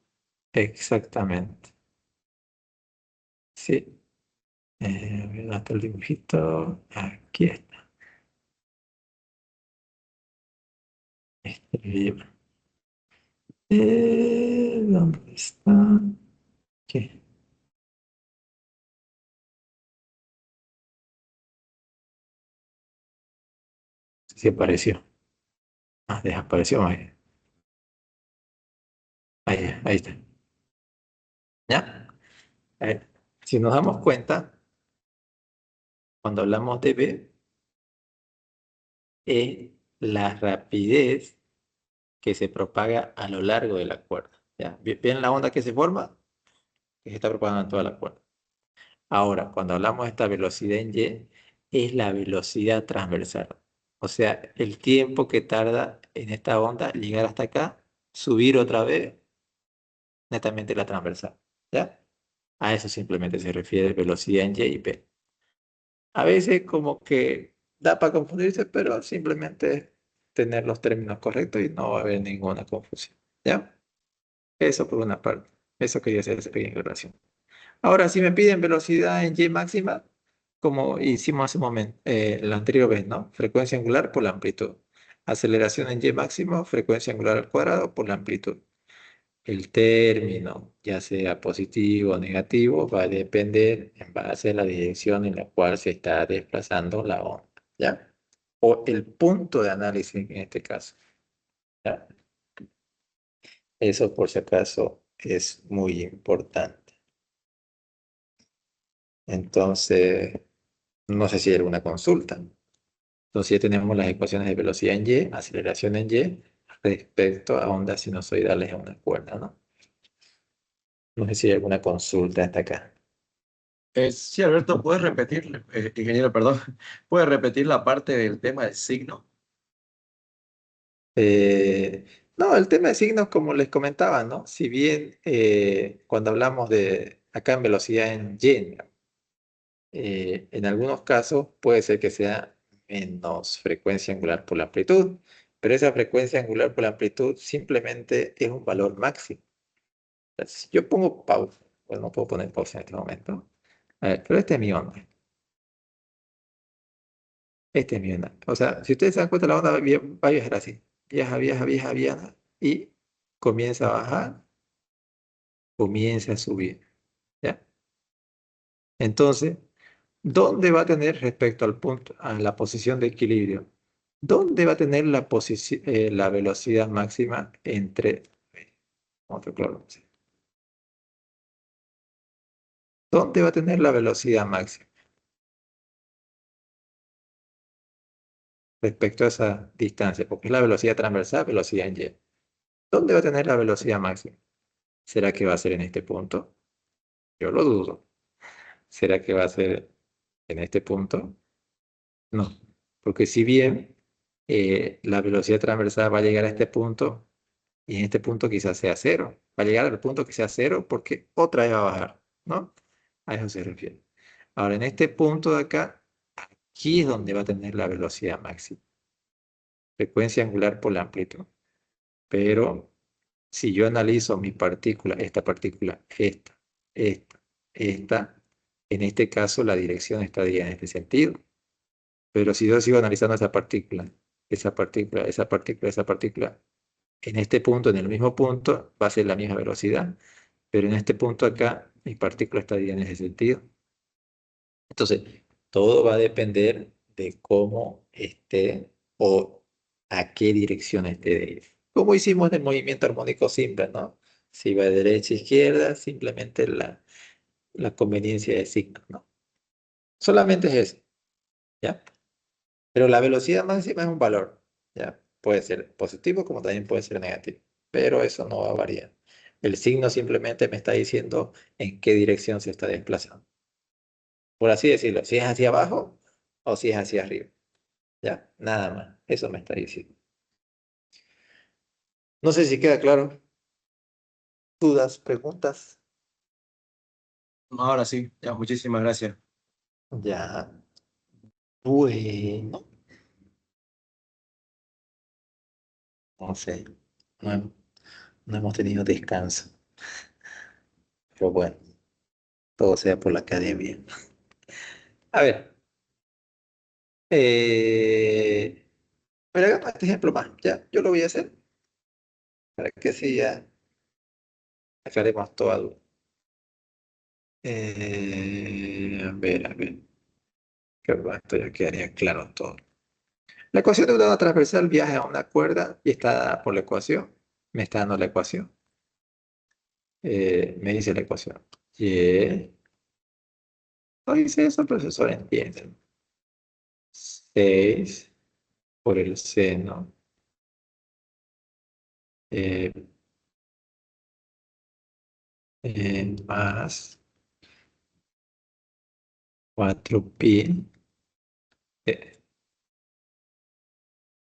exactamente. Sí. A ver, ¿dónde está el dibujito? Aquí está. Este libro. ¿Dónde está? ¿Qué? Si apareció. Ah, desapareció. Ahí está. ¿Ya? Eh, si nos damos cuenta, cuando hablamos de B, es la rapidez que se propaga a lo largo de la cuerda. ¿Ya? ¿Ven la onda que se forma? Que se está propagando en toda la cuerda. Ahora, cuando hablamos de esta velocidad en Y, es la velocidad transversal. O sea, el tiempo que tarda en esta onda llegar hasta acá, subir otra vez, netamente la transversal. ¿Ya? A eso simplemente se refiere velocidad en Y y P. A veces como que da para confundirse, pero simplemente tener los términos correctos y no va a haber ninguna confusión. ¿Ya? Eso por una parte. Eso quería hacer esa pequeña aclaración. Ahora, si me piden velocidad en Y máxima, como hicimos hace un momento, la anterior vez, ¿no? Frecuencia angular por la amplitud. Aceleración en Y máximo, frecuencia angular al cuadrado por la amplitud. El término, ya sea positivo o negativo, va a depender en base a la dirección en la cual se está desplazando la onda, ¿ya? O el punto de análisis en este caso, ¿ya? Eso por si acaso es muy importante. Entonces, no sé si hay alguna consulta. Entonces ya tenemos las ecuaciones de velocidad en Y, aceleración en Y, respecto a ondas sinusoidales en una cuerda, ¿no? No sé si hay alguna consulta hasta acá. Sí, Alberto, ¿puedes repetir, ingeniero, perdón, puedes repetir la parte del tema del signo? Eh, no, el tema de signos, como les comentaba, ¿no? Si bien cuando hablamos de acá en velocidad en Y, en algunos casos puede ser que sea menos frecuencia angular por la amplitud, pero esa frecuencia angular por la amplitud simplemente es un valor máximo. Si yo pongo pausa, pues no puedo poner pausa en este momento. A ver, pero este es mi onda. Este es mi onda. O sea, si ustedes se dan cuenta, la onda va a viajar así. Viaja, viaja, viaja, viaja. Y comienza a bajar, comienza a subir. ¿Ya? Entonces, ¿dónde va a tener respecto al punto, a la posición de equilibrio? ¿Dónde va a tener la velocidad máxima entre... Otro claro. ¿Dónde va a tener la velocidad máxima respecto a esa distancia? Porque es la velocidad transversal, velocidad en Y. ¿Dónde va a tener la velocidad máxima? ¿Será que va a ser en este punto? Yo lo dudo. ¿Será que va a ser en este punto? No. Porque si bien la velocidad transversal va a llegar a este punto, y en este punto quizás sea cero. Va a llegar al punto que sea cero porque otra vez va a bajar, ¿no? A eso se refiere. Ahora, en este punto de acá, aquí es donde va a tener la velocidad máxima. Frecuencia angular por la amplitud. Pero si yo analizo mi partícula, esta, en este caso la dirección estaría en este sentido. Pero si yo sigo analizando esa partícula, en este punto, en el mismo punto, va a ser la misma velocidad. Pero en este punto acá, mi partícula estaría en ese sentido. Entonces, todo va a depender de cómo esté o a qué dirección esté de ir. Como hicimos en el movimiento armónico simple, ¿no? Si va de derecha a izquierda, simplemente la conveniencia de signo, ¿no? Solamente es eso, ¿ya? Pero la velocidad máxima es un valor, ¿ya? Puede ser positivo como también puede ser negativo, pero eso no va a variar. El signo simplemente me está diciendo en qué dirección se está desplazando. Por así decirlo, si es hacia abajo o si es hacia arriba. Ya, nada más. Eso me está diciendo. No sé si queda claro. ¿Dudas, preguntas? No, ahora sí, ya, muchísimas gracias. Ya. Bueno, no sé. No, no hemos tenido descanso. Pero bueno, todo sea por la academia. A ver. Eh, pero hagamos este ejemplo más. Ya, yo lo voy a hacer para que así ya aclaremos toda duda. A ver, a ver. Que esto ya quedaría claro todo. La ecuación de una onda transversal viaja a una cuerda y está dada por la ecuación. Me está dando la ecuación. Me dice la ecuación. Y no dice eso, el profesor entiende. 6 por el seno eh, más 4pi,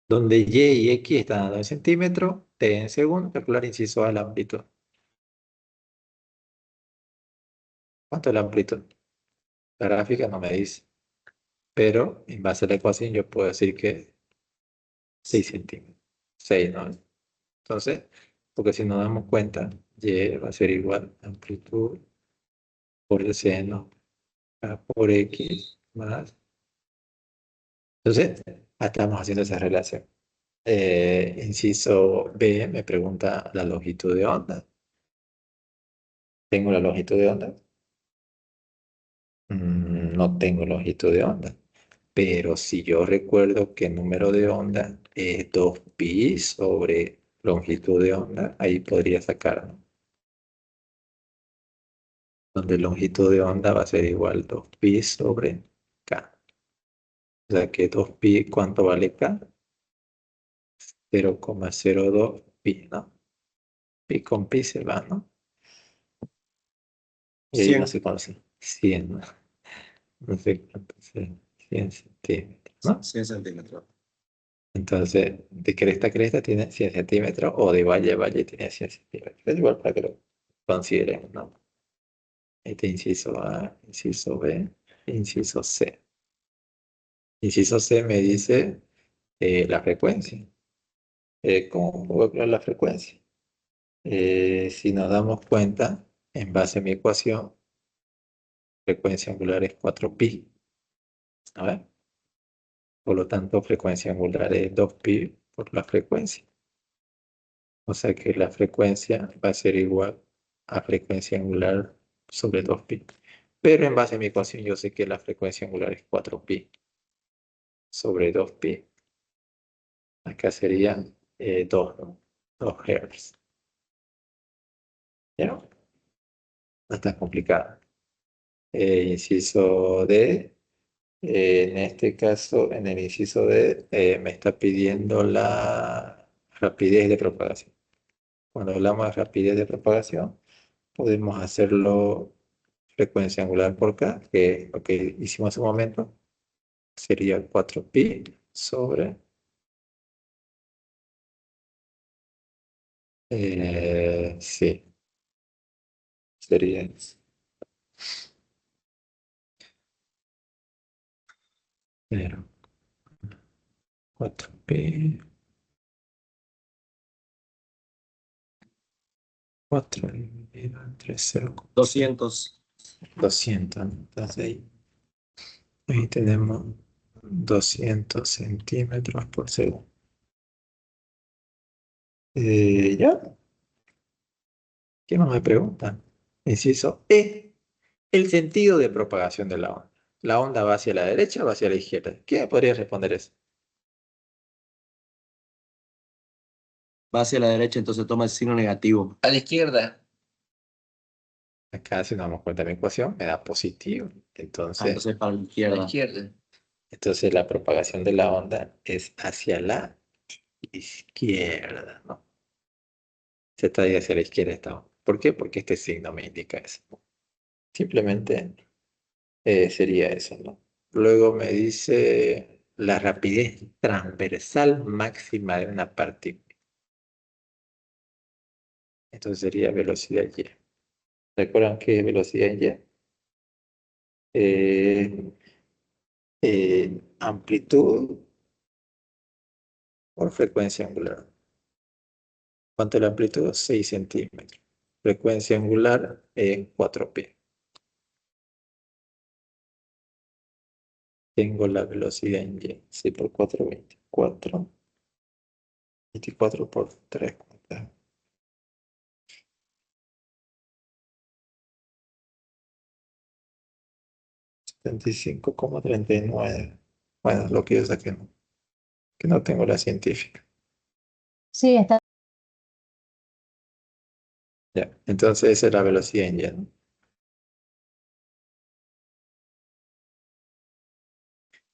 donde y y x están dando en centímetros, t en segundo, calcular inciso A la amplitud. ¿Cuánto es la amplitud? La gráfica no me dice, pero en base a la ecuación yo puedo decir que 6 centímetros. 6, ¿no? Entonces, porque si nos damos cuenta, y va a ser igual a amplitud por el seno A por x más. Entonces, estamos haciendo esa relación. Inciso B me pregunta la longitud de onda. ¿Tengo la longitud de onda? No tengo longitud de onda. Pero si yo recuerdo que el número de onda es 2pi sobre longitud de onda, ahí podría sacar, ¿no? Donde longitud de onda va a ser igual a 2pi sobre k. O sea que 2pi, ¿cuánto vale k? 0,02 pi, ¿no? Pi con pi se va, ¿no? Y ahí no 100. se conoce. 100, ¿no? No sé cuánto es, 100 centímetros, ¿no? 100 centímetros. Entonces, de cresta a cresta tiene 100 centímetros o de valle a valle tiene 100 centímetros. Es igual para que lo consideren, ¿no? Este inciso A, inciso B, inciso C. Inciso C me dice la frecuencia. ¿Cómo voy a calcular la frecuencia? Si nos damos cuenta, en base a mi ecuación, frecuencia angular es 4pi. A ver. Por lo tanto, frecuencia angular es 2pi por la frecuencia. O sea que la frecuencia va a ser igual a frecuencia angular sobre 2pi. Pero en base a mi ecuación yo sé que la frecuencia angular es 4pi sobre 2pi. Acá sería 2, ¿no? 2 Hz. ¿Ya? No está complicado. Inciso D. En este caso, en el inciso D, me está pidiendo la rapidez de propagación. Cuando hablamos de rapidez de propagación, podemos hacerlo frecuencia angular por K, que es lo que hicimos hace un momento, sería 4pi sobre sí, sería 0, 4pi, 4 dividido entre 200. 200. Entonces ahí tenemos 200 centímetros por segundo. ¿Ya? ¿Qué más me preguntan? Inciso E. El sentido de propagación de la onda. ¿La onda va hacia la derecha o hacia la izquierda? ¿Qué me podría responder eso? Va hacia la derecha, entonces toma el signo negativo. A la izquierda, Acá, si nos damos cuenta de mi ecuación, me da positivo. Entonces para la a la izquierda. izquierda. Entonces la propagación de la onda es hacia la izquierda, ¿no? Se está ahí hacia la izquierda esta onda. ¿Por qué? Porque este signo me indica eso. Simplemente sería eso, ¿no? Luego me dice la rapidez transversal máxima de una partícula. Entonces sería velocidad y. ¿Recuerdan qué es velocidad y? Amplitud por frecuencia angular. ¿Cuánto es la amplitud? 6 centímetros. Frecuencia angular en 4pi. Tengo la velocidad en y. 6 por 4, 24. 24 por 3, 75,39. Bueno, lo que yo saqué, ¿no? Que no tengo la científica. Sí, está. Ya, entonces esa es la velocidad en Y, ¿no?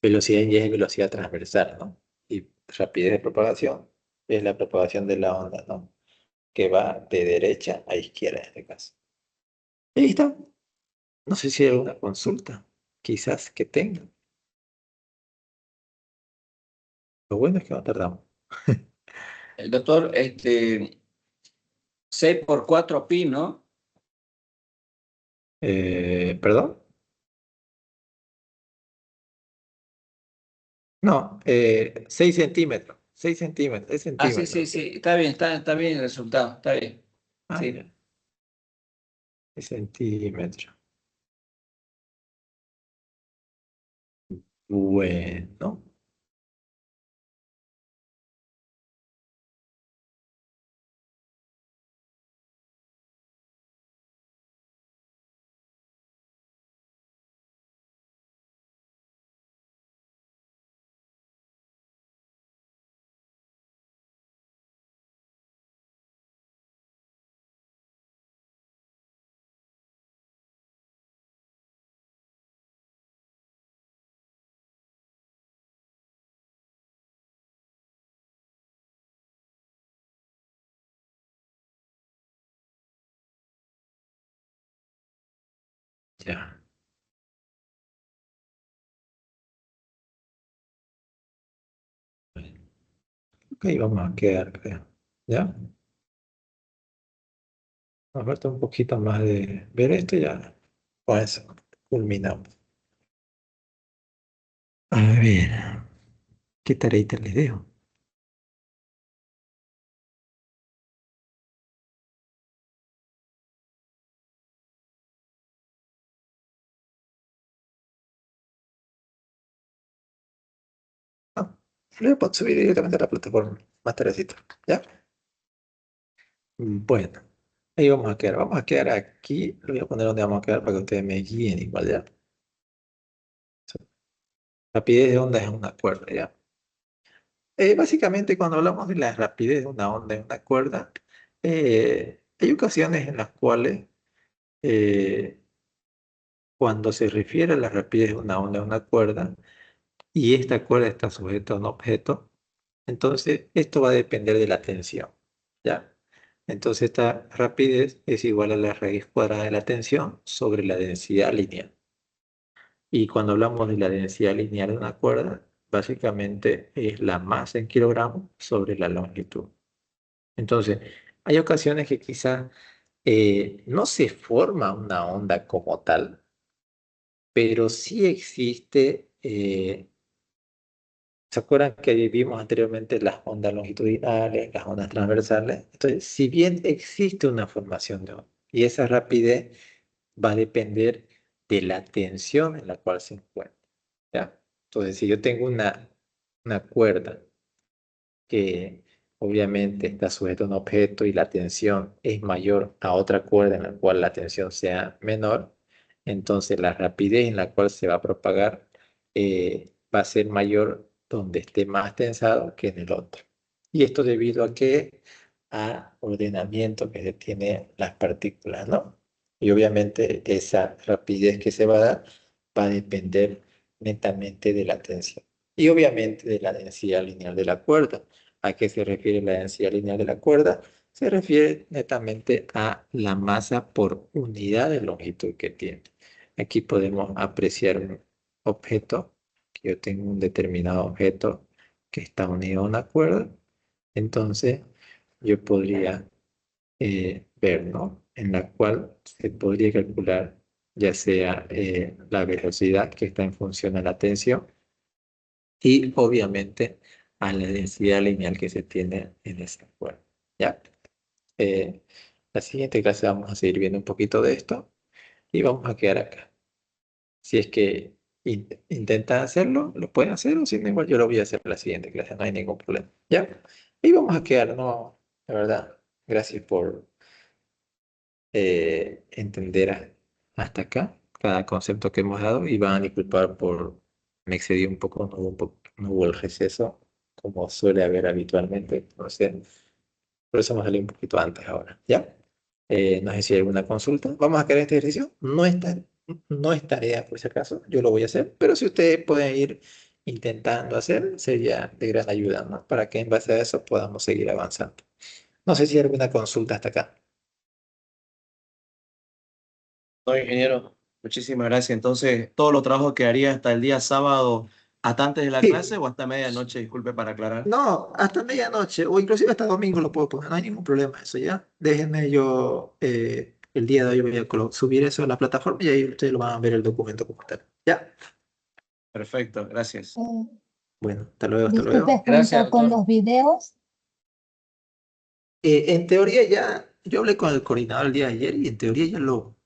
Velocidad en Y es velocidad transversal, ¿no? Y rapidez de propagación es la propagación de la onda, ¿no? Que va de derecha a izquierda en este caso. Y ahí está. No sé si hay alguna consulta, quizás que tenga. Lo bueno es que no tardamos. El doctor, 6 por 4 pi, ¿no? ¿Perdón? No, 6 centímetros. 6 centímetros, es Ah, sí, sí, centímetros. sí, está bien, está bien el resultado, está bien. Ah, Sí. ya, es centímetros. Bueno, ya. Ok, vamos a quedar, creo. ¿Ya? Nos falta un poquito más de ver esto y ya. Con eso culminamos. A ver, ¿qué tareita les dejo? Ah, le puedo subir directamente a la plataforma más tardecito. ¿Ya? Bueno, ahí vamos a quedar. Vamos a quedar aquí. Lo voy a poner donde vamos a quedar para que ustedes me guíen igual, ¿ya? Rapidez de onda es una cuerda, ¿ya? Básicamente, cuando hablamos de la rapidez de una onda en una cuerda, hay ocasiones en las cuales, eh, cuando se refiere a la rapidez de una onda en una cuerda, y esta cuerda está sujeta a un objeto, entonces esto va a depender de la tensión, ¿ya? Entonces esta rapidez es igual a la raíz cuadrada de la tensión sobre la densidad lineal. Y cuando hablamos de la densidad lineal de una cuerda, básicamente es la masa en kilogramos sobre la longitud. Entonces, hay ocasiones que quizás no se forma una onda como tal, pero sí existe. ¿Se acuerdan que vimos anteriormente las ondas longitudinales, las ondas transversales? Entonces, si bien existe una formación de onda, y esa rapidez va a depender de la tensión en la cual se encuentra, ¿ya? Entonces, si yo tengo una cuerda que obviamente está sujeto a un objeto y la tensión es mayor a otra cuerda en la cual la tensión sea menor, entonces la rapidez en la cual se va a propagar va a ser mayor donde esté más tensado que en el otro. Y esto debido a que a ordenamiento que se tiene las partículas, ¿no? Y obviamente esa rapidez que se va a dar va a depender netamente de la tensión y obviamente de la densidad lineal de la cuerda. ¿A qué se refiere la densidad lineal de la cuerda? Se refiere netamente a la masa por unidad de longitud que tiene. Aquí podemos apreciar un objeto, que yo tengo un determinado objeto que está unido a una cuerda. Entonces, yo podría ver, ¿no? En la cual se podría calcular ya sea la velocidad que está en función a la tensión y obviamente a la densidad lineal que se tiene en esa cuerda. ¿Ya? Eh, la siguiente clase vamos a seguir viendo un poquito de esto y vamos a quedar acá. Si es que intentan hacerlo, lo pueden hacer o si no, igual yo lo voy a hacer en la siguiente clase, no hay ningún problema. ¿Ya? Y vamos a quedar, ¿no? La verdad, gracias por entender hasta acá cada concepto que hemos dado y van a disculpar por me excedí un poco, no hubo el receso como suele haber habitualmente. Entonces, por eso hemos salido un poquito antes ahora, ¿ya? No sé si hay alguna consulta. Vamos a crear este ejercicio. No es tarea, por si acaso. Yo lo voy a hacer, pero si ustedes pueden ir intentando hacer, sería de gran ayuda, ¿no? Para que en base a eso podamos seguir avanzando. No sé si hay alguna consulta hasta acá. No, ingeniero, muchísimas gracias. Entonces, todos los trabajos que haría hasta el día sábado, ¿hasta antes de la Sí. clase o hasta medianoche? Disculpe para aclarar. No, hasta medianoche o inclusive hasta domingo lo puedo poner, no hay ningún problema eso, ¿ya? Déjenme yo, el día de hoy voy a subir eso a la plataforma y ahí ustedes lo van a ver el documento como tal. ¿Ya? Perfecto, gracias. Bueno, hasta luego, hasta Disculpe, luego. Gracias, junto con doctor. los videos. En teoría ya, yo hablé con el coordinador el día de ayer y en teoría ya lo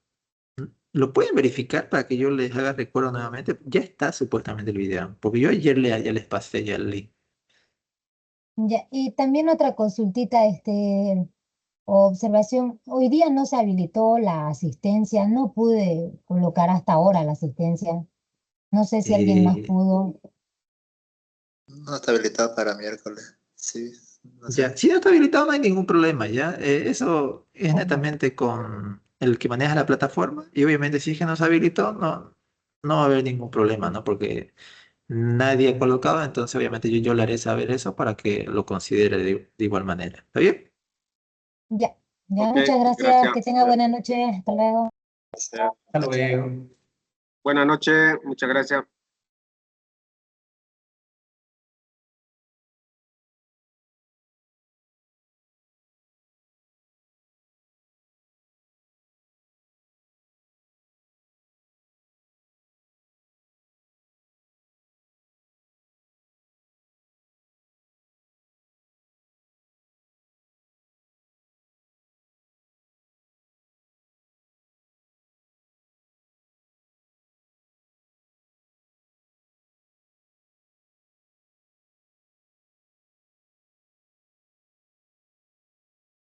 pueden verificar para que yo les haga recuerdo nuevamente. Ya está supuestamente el video, porque yo ayer ya les pasé ya el link. Ya, y también otra consultita, observación. Hoy día no se habilitó la asistencia, no pude colocar hasta ahora la asistencia. No sé si alguien más Eh, pudo. No está habilitado para miércoles. Sí, no sé. Ya, si no está habilitado no hay ningún problema, ¿ya? Eso es netamente con el que maneja la plataforma y obviamente si es que no se habilitó, no va a haber ningún problema, ¿no? Porque nadie ha colocado, entonces obviamente yo le haré saber eso para que lo considere de igual manera. ¿Está bien? Ya, ya, Ok, muchas gracias. gracias. Que tenga buena noche. Hasta luego. Gracias. Hasta luego. Buenas noches, muchas gracias.